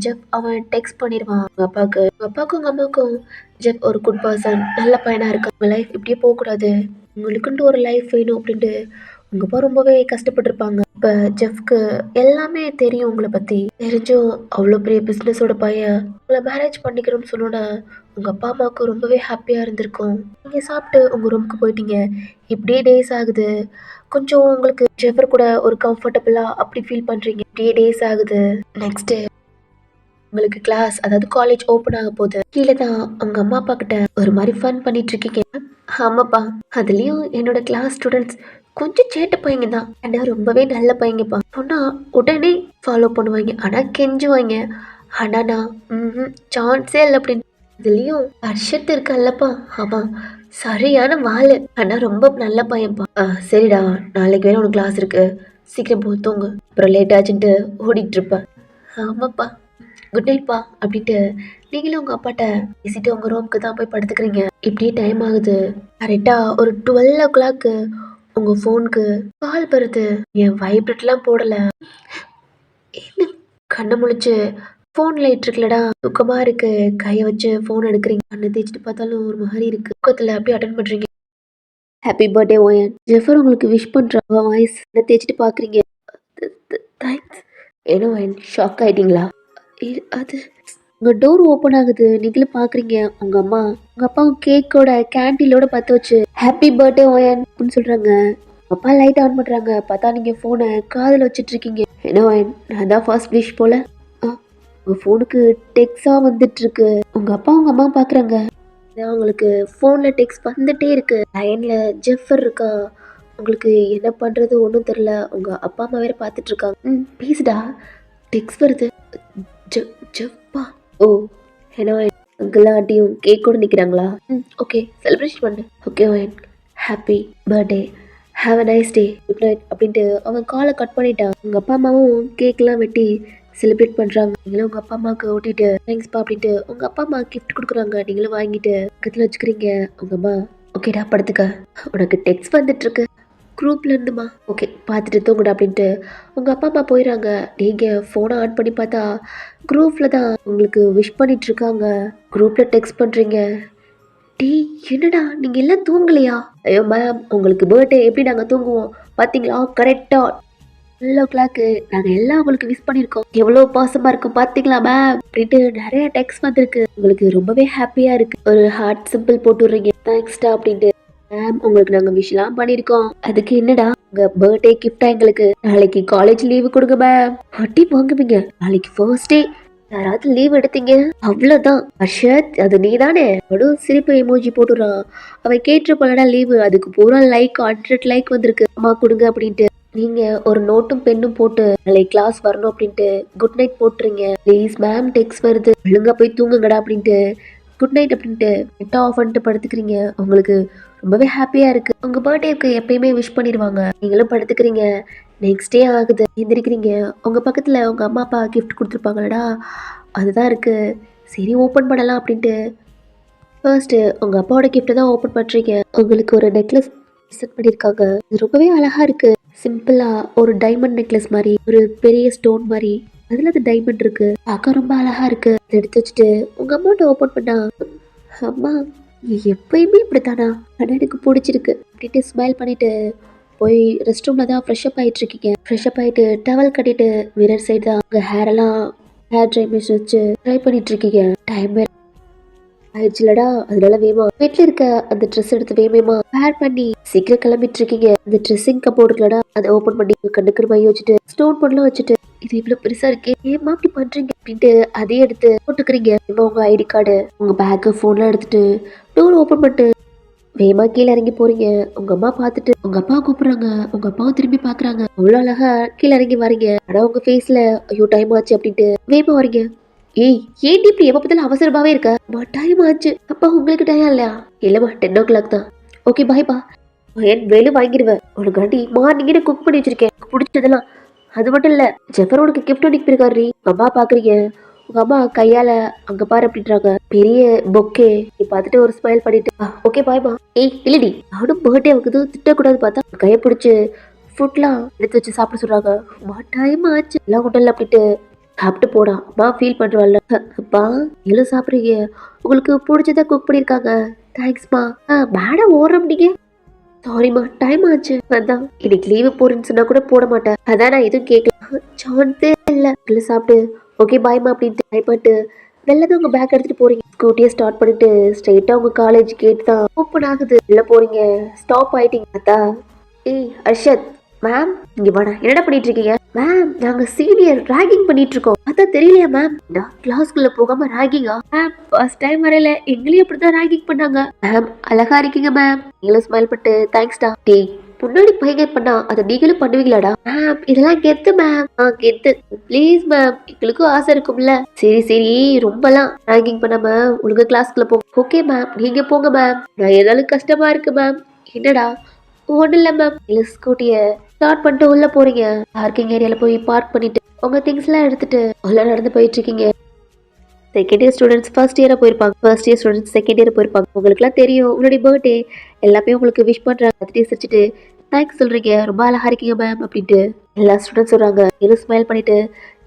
ஜெஃப் அவன் டெக்ஸ்ட் பண்ணிடுவான் உங்கள் அப்பாவுக்கு. உங்கள் அப்பாவுக்கும் உங்கள் அம்மாவுக்கும் ஜெஃப் ஒரு குட் பர்சன் நல்ல பையனாக இருக்கா. உங்கள் லைஃப் இப்படியே போகக்கூடாது. உங்களுக்குன்ட்டு ஒரு லைஃப் வேணும் அப்படின்ட்டு உங்கள் அப்பா ரொம்பவே கஷ்டப்பட்டுருப்பாங்க. இப்போ ஜெஃப்க்கு எல்லாமே தெரியும் உங்களை பற்றி. தெரிஞ்சும் அவ்வளோ பெரிய பிஸ்னஸோட பையன் உங்களை மேரேஜ் பண்ணிக்கிறோன்னு சொன்னோன்னா உங்கள் அப்பா அம்மாவுக்கு ரொம்பவே ஹாப்பியாக இருந்திருக்கும். நீங்கள் சாப்பிட்டு உங்கள் ரூமுக்கு போயிட்டீங்க. இப்படியே டேஸ் ஆகுது. கொஞ்சம் உங்களுக்கு ஜெஃபர் கூட ஒரு கம்ஃபர்டபுளாக அப்படி ஃபீல் பண்ணுறீங்க. இப்படியே டேஸ் ஆகுது. நெக்ஸ்ட்டு உங்களுக்கு கிளாஸ் அதாவது காலேஜ் ஓப்பன் ஆக போகுது. கீழே தான் உங்க அம்மா அப்பா கிட்ட ஒரு மாதிரி ஃபன் பண்ணிட்டு இருக்கீங்க. ஆமாப்பா, அதுலயும் என்னோட கிளாஸ் ஸ்டூடெண்ட்ஸ் கொஞ்சம் சேட்டை பையங்க தான். ஆனா ரொம்பவே நல்ல பையங்கப்பா. சொன்னா உடனே ஃபாலோ பண்ணுவாங்க. ஆனா கெஞ்சுவாங்க. ஆனா நான் சான்ஸே இல்லை அப்படின்னு. இதுலயும் ஹர்ஷத் இருக்கான்லப்பா, அவன் சரியான வாளு. ஆனா ரொம்ப நல்ல பையன்ப்பா. சரிடா, நாளைக்கு வேற உனக்கு கிளாஸ் இருக்கு, சீக்கிரம் போ தூங்கு, அப்புறம் லேட் ஆச்சுன்ட்டு ஓடிட்டு இருப்பேன். ஆமாப்பா, குட் நைட்ப்பா அப்படின்ட்டு நீங்களும் உங்க அப்பாட்ட பேசிட்டு உங்க ரூமுக்கு தான் போய் படுத்துக்கிறீங்க. இப்படியே டைம் ஆகுது. கரெக்டா ஒரு 12 o'clock உங்க ஃபோனுக்கு கால் வருது. என் வைப்ரேட்லாம் போடல. என்ன கண்ணை முழிச்சு ஃபோன் லைட் இருக்குல்லடா, தூக்கமா இருக்கு, கையை வச்சு ஃபோன் எடுக்கிறீங்க. கண்ணை தேய்ச்சிட்டு பார்த்தாலும் ஒரு மாதிரி இருக்கு. தூக்கத்துல அப்படியே அட்டன் பண்றீங்க. Happy birthday ஓயன். ஜெஃபர் உங்களுக்கு விஷ் பண்ற வாய்ஸ் தேய்ச்சிட்டு பாக்குறீங்க. தேங்க்ஸ். ஏன்னா ஓயன் ஷாக் ஆயிட்டீங்களா? அது உங்க டோர் ஓப்பன் ஆகுது. நீங்களும் பாக்குறீங்க உங்க அம்மா உங்க அப்பா கேக்கோட கேண்டிலோட பத்த வச்சு ஹாப்பி பர்த்டே ஓயன் அப்படின்னு சொல்றாங்க. அப்பா லைட் ஆன் பண்றாங்க. பார்த்தா நீங்க போனை காதுல வச்சிட்டு இருக்கீங்க. என்ன ஓயன், நான் தான் ஃபர்ஸ்ட் விஷ் போல. உங்க ஃபோனுக்கு டெக்ஸா வந்துட்டு இருக்கு. உங்க அப்பா உங்க அம்மா பாக்குறாங்க. உங்களுக்கு ஃபோன்ல டெக்ஸ்ட் வந்துட்டே இருக்கு. லைன்ல ஜெஃபர் இருக்கா. உங்களுக்கு என்ன பண்றது ஒன்றும் தெரியல. உங்க அப்பா அம்மா வேற பார்த்துட்டு இருக்காங்க. பேசுடா, டெக்ஸ்ட் வருது. ஜெஃப்பா. ஓ, என்ன அங்கிள் ஆண்டியும் கேக் கூட நிற்கிறாங்களா? ஓகே, செலிப்ரேஷன் பண்ணு. ஓகே ஓயன், happy birthday, have a nice day, good night அப்படின்ட்டு அவன் காலை கட் பண்ணிட்டான். உங்க அப்பா அம்மாவும் கேக்லாம் வெட்டி செலிப்ரேட் பண்றாங்க. நீங்களும் உங்க அப்பா அம்மாவுக்கு ஓட்டிட்டு தேங்க்ஸ்பா அப்படின்ட்டு உங்க அப்பா அம்மா கிஃப்ட் கொடுக்குறாங்க. நீங்களும் வாங்கிட்டு பக்கத்துல வச்சுக்கிறீங்க. உங்க அம்மா ஓகேடா படுத்துக்க, உனக்கு டெக்ஸ்ட் வந்துட்டு இருக்கு குரூப்ல இருந்துமா. ஓகே, பார்த்துட்டு தூங்குடா அப்படின்ட்டு உங்க அப்பா அம்மா போயிடறாங்க. நீங்க போனை ஆன் பண்ணி பார்த்தா குரூப்ல தான் உங்களுக்கு விஷ் பண்ணிட்டு இருக்காங்க. குரூப்ல டெக்ஸ்ட் பண்றீங்க. டீ என்னடா நீங்க எல்லாம் தூங்கலையா? ஐயோ மேம், உங்களுக்கு பர்த்டே எப்படி நாங்க தூங்குவோம் பாத்தீங்களா? கரெக்டா 12 o'clock நாங்க எல்லாம் உங்களுக்கு விஷ் பண்ணிருக்கோம். எவ்வளவு பாசமா இருக்கும் பாத்தீங்களா மேம் அப்படின்ட்டு நிறைய டெக்ஸ்ட் வந்திருக்கு. உங்களுக்கு ரொம்பவே ஹாப்பியா இருக்கு. ஒரு ஹார்ட் சிம்பிள் போட்டு விடுறீங்க. தேங்க்ஸ்டா அப்படின்ட்டு. மேம், உங்களுக்கு நாங்க விஷலாம் பண்ணிருக்கோம். அதுக்கு என்னடா? உங்க பர்த்டே கிஃப்டா எங்களுக்கு நாளைக்கு காலேஜ் லீவு கொடுங்க மேம். வட்டி வாங்குவீங்க. நாளைக்கு ஃபர்ஸ்ட் டே யாராவது லீவ் எடுத்தீங்க அவ்வளவுதான். ஹர்ஷத், அது நீ தானே? சிரிப்பு எமோஜி போட்டுறான். அவன் கேட்டிருப்பாளடா லீவு, அதுக்கு பூரா லைக் 100 லைக் வந்திருக்கு. அம்மா கொடுங்க அப்படின்ட்டு. நீங்க ஒரு நோட்டும் பெண்ணும் போட்டு நாளைக்கு கிளாஸ் வரணும் அப்படின்ட்டு குட் நைட் போட்டுறீங்க. ப்ளீஸ் மேம் டெக்ஸ்ட் வருது, ஒழுங்கா போய் தூங்குங்கடா அப்படின்ட்டு குட் நைட் அப்படின்ட்டு நெட் ஆஃப் பண்ணிட்டு படுத்துக்கிறீங்க. உங்களுக்கு ரொம்பவே ஹாப்பியா இருக்கு. உங்க பர்த்டேக்கு எப்பயுமே விஷ் பண்ணிடுவாங்க. நீங்களும் படுத்துக்கிறீங்க. நெக்ஸ்ட் டே ஆகுது, எந்திரிக்கிறீங்க. உங்க பக்கத்துல உங்க அம்மா அப்பா கிஃப்ட் கொடுத்துருப்பாங்களடா, அதுதான் இருக்கு. சரி ஓப்பன் பண்ணலாம் அப்படின்ட்டு ஃபர்ஸ்ட் உங்க அப்பாவோட கிஃப்ட் தான் ஓப்பன் பண்றீங்க. உங்களுக்கு ஒரு நெக்லஸ் செட் பண்ணிருக்காங்க. இது ரொம்பவே அழகா இருக்கு. சிம்பிளா ஒரு டைமண்ட் நெக்லஸ் மாதிரி, ஒரு பெரிய ஸ்டோன் மாதிரி, அதுல அது டைமண்ட் இருக்கு. பார்க்க ரொம்ப அழகா இருக்கு. அதை எடுத்து வச்சுட்டு உங்க அம்மாட்ட ஓப்பன் பண்ணா, அம்மா நீ எப்பயுமே இப்படித்தானா, ஆனா எனக்கு பிடிச்சிருக்கு அப்படின்ட்டு ஸ்மைல் பண்ணிட்டு போய் ரெஸ்ட் ரூம்ல தான் ஃப்ரெஷ் அப் ஆயிட்டு இருக்கீங்க. ஃப்ரெஷ் அப் ஆயிட்டு டவல் கட்டிட்டு மிரர் சைடு தான் உங்க ஹேர் எல்லாம் ஹேர் ட்ரை மிஷின் வச்சு ட்ரை பண்ணிட்டு இருக்கீங்க. டைம் ஆயிடுச்சுலடா, அதனால வேமா வீட்டுல இருக்க அந்த ட்ரெஸ் எடுத்து வேமேமா வேர் பண்ணி சீக்கிரம் கிளம்பிட்டு இருக்கீங்க. அந்த ட்ரெஸ்ஸிங் கப்போர்டுலடா அதை ஓபன் பண்ணி கண்ணுக்கு மைய வச்சுட்டு ஸ்டோன் பண்ணலாம் வச்சுட்டு, இது இவ்வளவு பெருசா இருக்கே, ஏமா அப்படி பண்றீங்க அப்படின்ட்டு அதையே எடுத்து போட்டுக்கிறீங்க. உங்க ஐடி கார்டு உங்க பேக் போன்லாம் எடுத்துட்டு டோர் ஓபன் பண்ணிட்டு வேமா கீழே இறங்கி போறீங்க. உங்க அம்மா பாத்துட்டு உங்க அப்பா கூப்பிடுறாங்க. உங்க அப்பாவும் திரும்பி பாக்குறாங்க. அவ்வளவு அழகா கீழே இறங்கி வரீங்க. ஆனா உங்க ஃபேஸ்ல ஐயோ டைம் ஆச்சு அப்படின்ட்டு வேமா வரீங்க. ஏய், ஏன் இப்படி எப்ப பார்த்தாலும் அவசரமாவே இருக்க? டைம் ஆச்சு. அப்பா உங்களுக்கு டைம் இல்லையா? இல்லம்மா 10 o'clock தான். ஓகே பாய்ப்பா. என் வேலை வாங்கிடுவேன் உனக்காண்டி மார்னிங்கே குக் பண்ணி வச்சிருக்கேன் பிடிச்சதெல்லாம். அது மட்டும் இல்ல, ஜெஃபர் உனக்கு கிஃப்ட் அனுப்பி இருக்காரு. அம்மா பாக்குறீங்க. உங்க அம்மா கையால அங்க பாரு அப்படின்றாங்க. பெரிய பொக்கே பார்த்துட்டு ஒரு ஸ்மைல் பண்ணிட்டு ஓகே பாய்ப்பா. ஏய் இல்லடி, அவனும் பர்த்டே ஆகுது, திட்டக்கூடாது பார்த்தா கையை பிடிச்சு ஃபுட்லாம் எடுத்து வச்சு சாப்பிட சொல்றாங்க. டைம் ஆச்சு எல்லாம் ஹோட்டல்ல அப்படின்ட்டு சாப்பிட்டு போடா, அம்மா ஃபீல் பண்றாள்ல. அப்பா எல்லாம் சாப்பிடுறீங்க, உங்களுக்கு பிடிச்சதா குக் பண்ணிருக்காங்க. தேங்க்ஸ்மா. மேடம் ஓடுறீங்க. சாரிம்மா டைம் ஆச்சு. அதான் இன்னைக்கு லீவு போறேன்னு சொன்னா கூட போட மாட்டேன். அதான் நான் எதுவும் கேட்கல. சான்ஸே இல்ல சாப்பிட்டு ஓகே பாய்மா அப்படின்ட்டு பயப்பட்டு வெளில உங்க பேக் எடுத்துட்டு போறீங்க. ஸ்கூட்டியை ஸ்டார்ட் பண்ணிட்டு ஸ்ட்ரெயிட்டா உங்க காலேஜ் கேட் தான் ஓப்பன் ஆகுது. உள்ள போறீங்க. ஸ்டாப் ஆயிட்டீங்க. அத்தா. ஏய் ஹர்ஷத் மேம், இங்க வாடா, என்னடா பண்ணிட்டு இருக்கீங்க? மேம் நாங்க சீனியர் ராகிங் பண்ணிட்டு இருக்கோம். அதான் தெரியலையா மேம்? நான் கிளாஸ்க்குள்ள போகாம ராகிங்கா? மேம் ஃபர்ஸ்ட் டைம் வரல, எங்களையும் அப்படிதான் ராகிங் பண்ணாங்க. மேம் அழகா இருக்கீங்க மேம். நீங்களும் ஸ்மைல் பண்ணிட்டு தேங்க்ஸ்டா. டேய் முன்னாடி பையன் பண்ணா அதை நீங்களும் பண்ணுவீங்களாடா? மேம் இதெல்லாம் கெத்து மேம். கெத்து. ப்ளீஸ் மேம் எங்களுக்கும் ஆசை இருக்கும்ல. சரி சரி ரொம்பலாம் ராகிங் பண்ணாம ஒழுங்கா கிளாஸ்க்குள்ள போங்க. ஓகே மேம் நீங்க போங்க மேம். நான் ஏதாலும் கஷ்டமா இருக்கு மேம். என்னடா? ஒன்றும் இல்லை மேம். இல்லை ஸ்கூட்டியை ஸ்டார்ட் பண்ணிட்டு உள்ள போறீங்க. பார்க்கிங் ஏரியால போய் பார்க் பண்ணிட்டு உங்க திங்ஸ் எல்லாம் எடுத்துட்டு உள்ள நடந்து போயிட்டு இருக்கீங்க. செகண்ட் இயர் ஸ்டூடெண்ட்ஸ் ஃபர்ஸ்ட் இயரா போயிருப்பாங்க. First year students second year போயிருப்பாங்க. உங்களுக்குலாம் தெரியும் உங்களுடைய பர்த்டே எல்லாமே உங்களுக்கு விஷ் பண்றாங்க. பார்த்துட்டே சிரிச்சுட்டு தேங்க்ஸ் சொல்றீங்க. ரொம்ப அழகா இருக்கீங்க மேம் அப்படின்ட்டு எல்லா ஸ்டூடெண்ட்ஸ் சொல்றாங்க. நீங்களும் ஸ்மைல் பண்ணிட்டு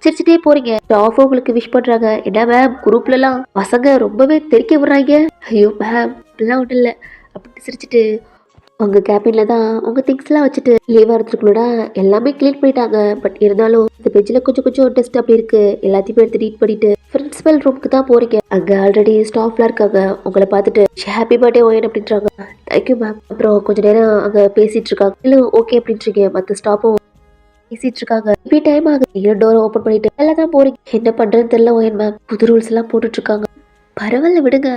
சிரிச்சுட்டே போறீங்க. ஸ்டாஃபும் உங்களுக்கு விஷ் பண்றாங்க. என்ன மேம் குரூப்ல எல்லாம் பசங்க ரொம்பவே தெறிக்க விடுறாங்க. ஐயோ மேம் அப்படிலாம் ஒன்றும் இல்லை அப்படின்னு சிரிச்சுட்டு உங்க கேபின்ல தான் உங்க திங்ஸ் எல்லாம் வச்சுட்டு லீவா இருந்துருக்குள்ளோட எல்லாமே கிளீன் பண்ணிட்டாங்க. பட் இருந்தாலும் இந்த பெஞ்சில கொஞ்சம் கொஞ்சம் டெஸ்ட் அப்படி இருக்கு. எல்லாத்தையும் எடுத்து ரீட் பண்ணிட்டு பிரின்சிபல் ரூமுக்கு தான் போறீங்க. அங்க ஆல்ரெடி ஸ்டாஃப்லாம் இருக்காங்க. உங்களை பார்த்துட்டு ஹாப்பி பர்த்டே ஓயன் அப்படின்றாங்க. Thank you ma'am. அப்புறம் கொஞ்ச நேரம் அங்க பேசிட்டு இருக்காங்க. இல்லை ஓகே அப்படின்றீங்க. மற்ற ஸ்டாஃபும் பேசிட்டு இருக்காங்க. இப்படி டைம் ஆகுது. நீங்க டோரை ஓபன் பண்ணிட்டு நல்லா தான் போறீங்க. என்ன பண்றதுன்னு தெரியல ஓயன் மேம். புது ரூல்ஸ் எல்லாம் போட்டுட்டு இருக்காங்க. பரவாயில்ல விடுங்க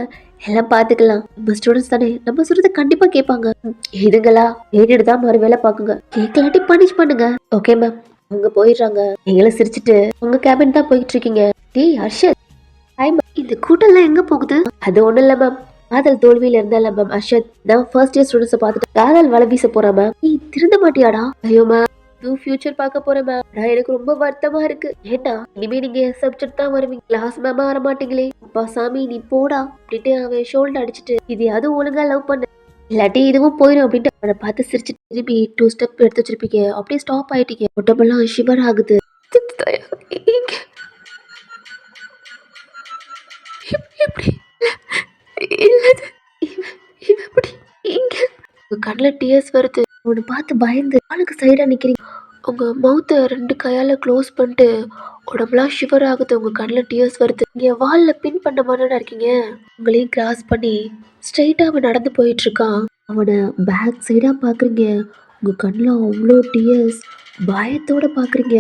எல்லாம் பாத்துக்கலாம். நம்ம ஸ்டூடெண்ட்ஸ் தானே நம்ம சொல்றது கண்டிப்பா கேட்பாங்க. இதுங்களா கேட்டுட்டு தான் மறு வேலை பாக்குங்க. கேட்கலாட்டி பனிஷ் பண்ணுங்க. Okay ma'am. அவங்க போயிடுறாங்க. நீங்களும் சிரிச்சுட்டு உங்க கேபின் தான் போயிட்டு இருக்கீங்க. டேய் ஹர்ஷத் ஹாய் மேம். இந்த கூட்டம்லாம் எங்க போகுது? அது ஒண்ணும் இல்ல மேம். காதல் தோல்வியில இருந்தால மேம் அர்ஷத் நான் ஃபர்ஸ்ட் இயர் ஸ்டூடெண்ட்ஸை பார்த்துட்டு காதல் வலை வீச போறேன் மேம். நீ திருந்த மாட்டியாடா? ஐயோ மேம் ஃபியூச்சர் பார்க்க போறேன் மேம். நான் எனக்கு ரொம்ப வருத்தமா இருக்கு. ஏண்டா இனிமே நீங்க சப்ஜெக்ட் தான் வருவீங்க கிளாஸ் மேமா வர மாட்டீங்களே. அப்பா சாமி நீ போடா அப்படின்ட்டு அவன் ஷோல்டர் அடிச்சுட்டு இது அதுவும் ஒழுங்கா லவ் பண்ணு இல்லாட்டி இதுவும் போயிடும் அப்படின்ட்டு அவனை பார்த்து சிரிச்சுட்டு திரும்பி 2 ஸ்டெப் எடுத்து வச்சிருப்பீங்க. அப்படியே ஸ்டாப் ஆயிட்டீங்க. உடம்பெல்லாம் ஷிவர் ஆகுது. இங்க எப்படி இல்லது எப்படி இங்க உங்க கண்ணுல டியர்ஸ் வருது. உன்னை பார்த்து பயந்து ஆளுக்கு சைடா நிக்கிறீங்க. உங்க மவுத்தை 2 கையால க்ளோஸ் பண்ணிட்டு உடம்புலாம் ஷிவர் ஆகுது. உங்க கண்ணில் டியர்ஸ் வருது. நீங்க வால்ல பின் பண்ண மாதிரி இருக்கீங்க. உங்களையும் கிராஸ் பண்ணி ஸ்ட்ரைட்டா அவன் நடந்து போயிட்டு இருக்கான். அவனை பேக் சைடா பாக்குறீங்க. உங்க கண்ணில் அவ்வளோ டியர்ஸ் பயத்தோட பாக்குறீங்க.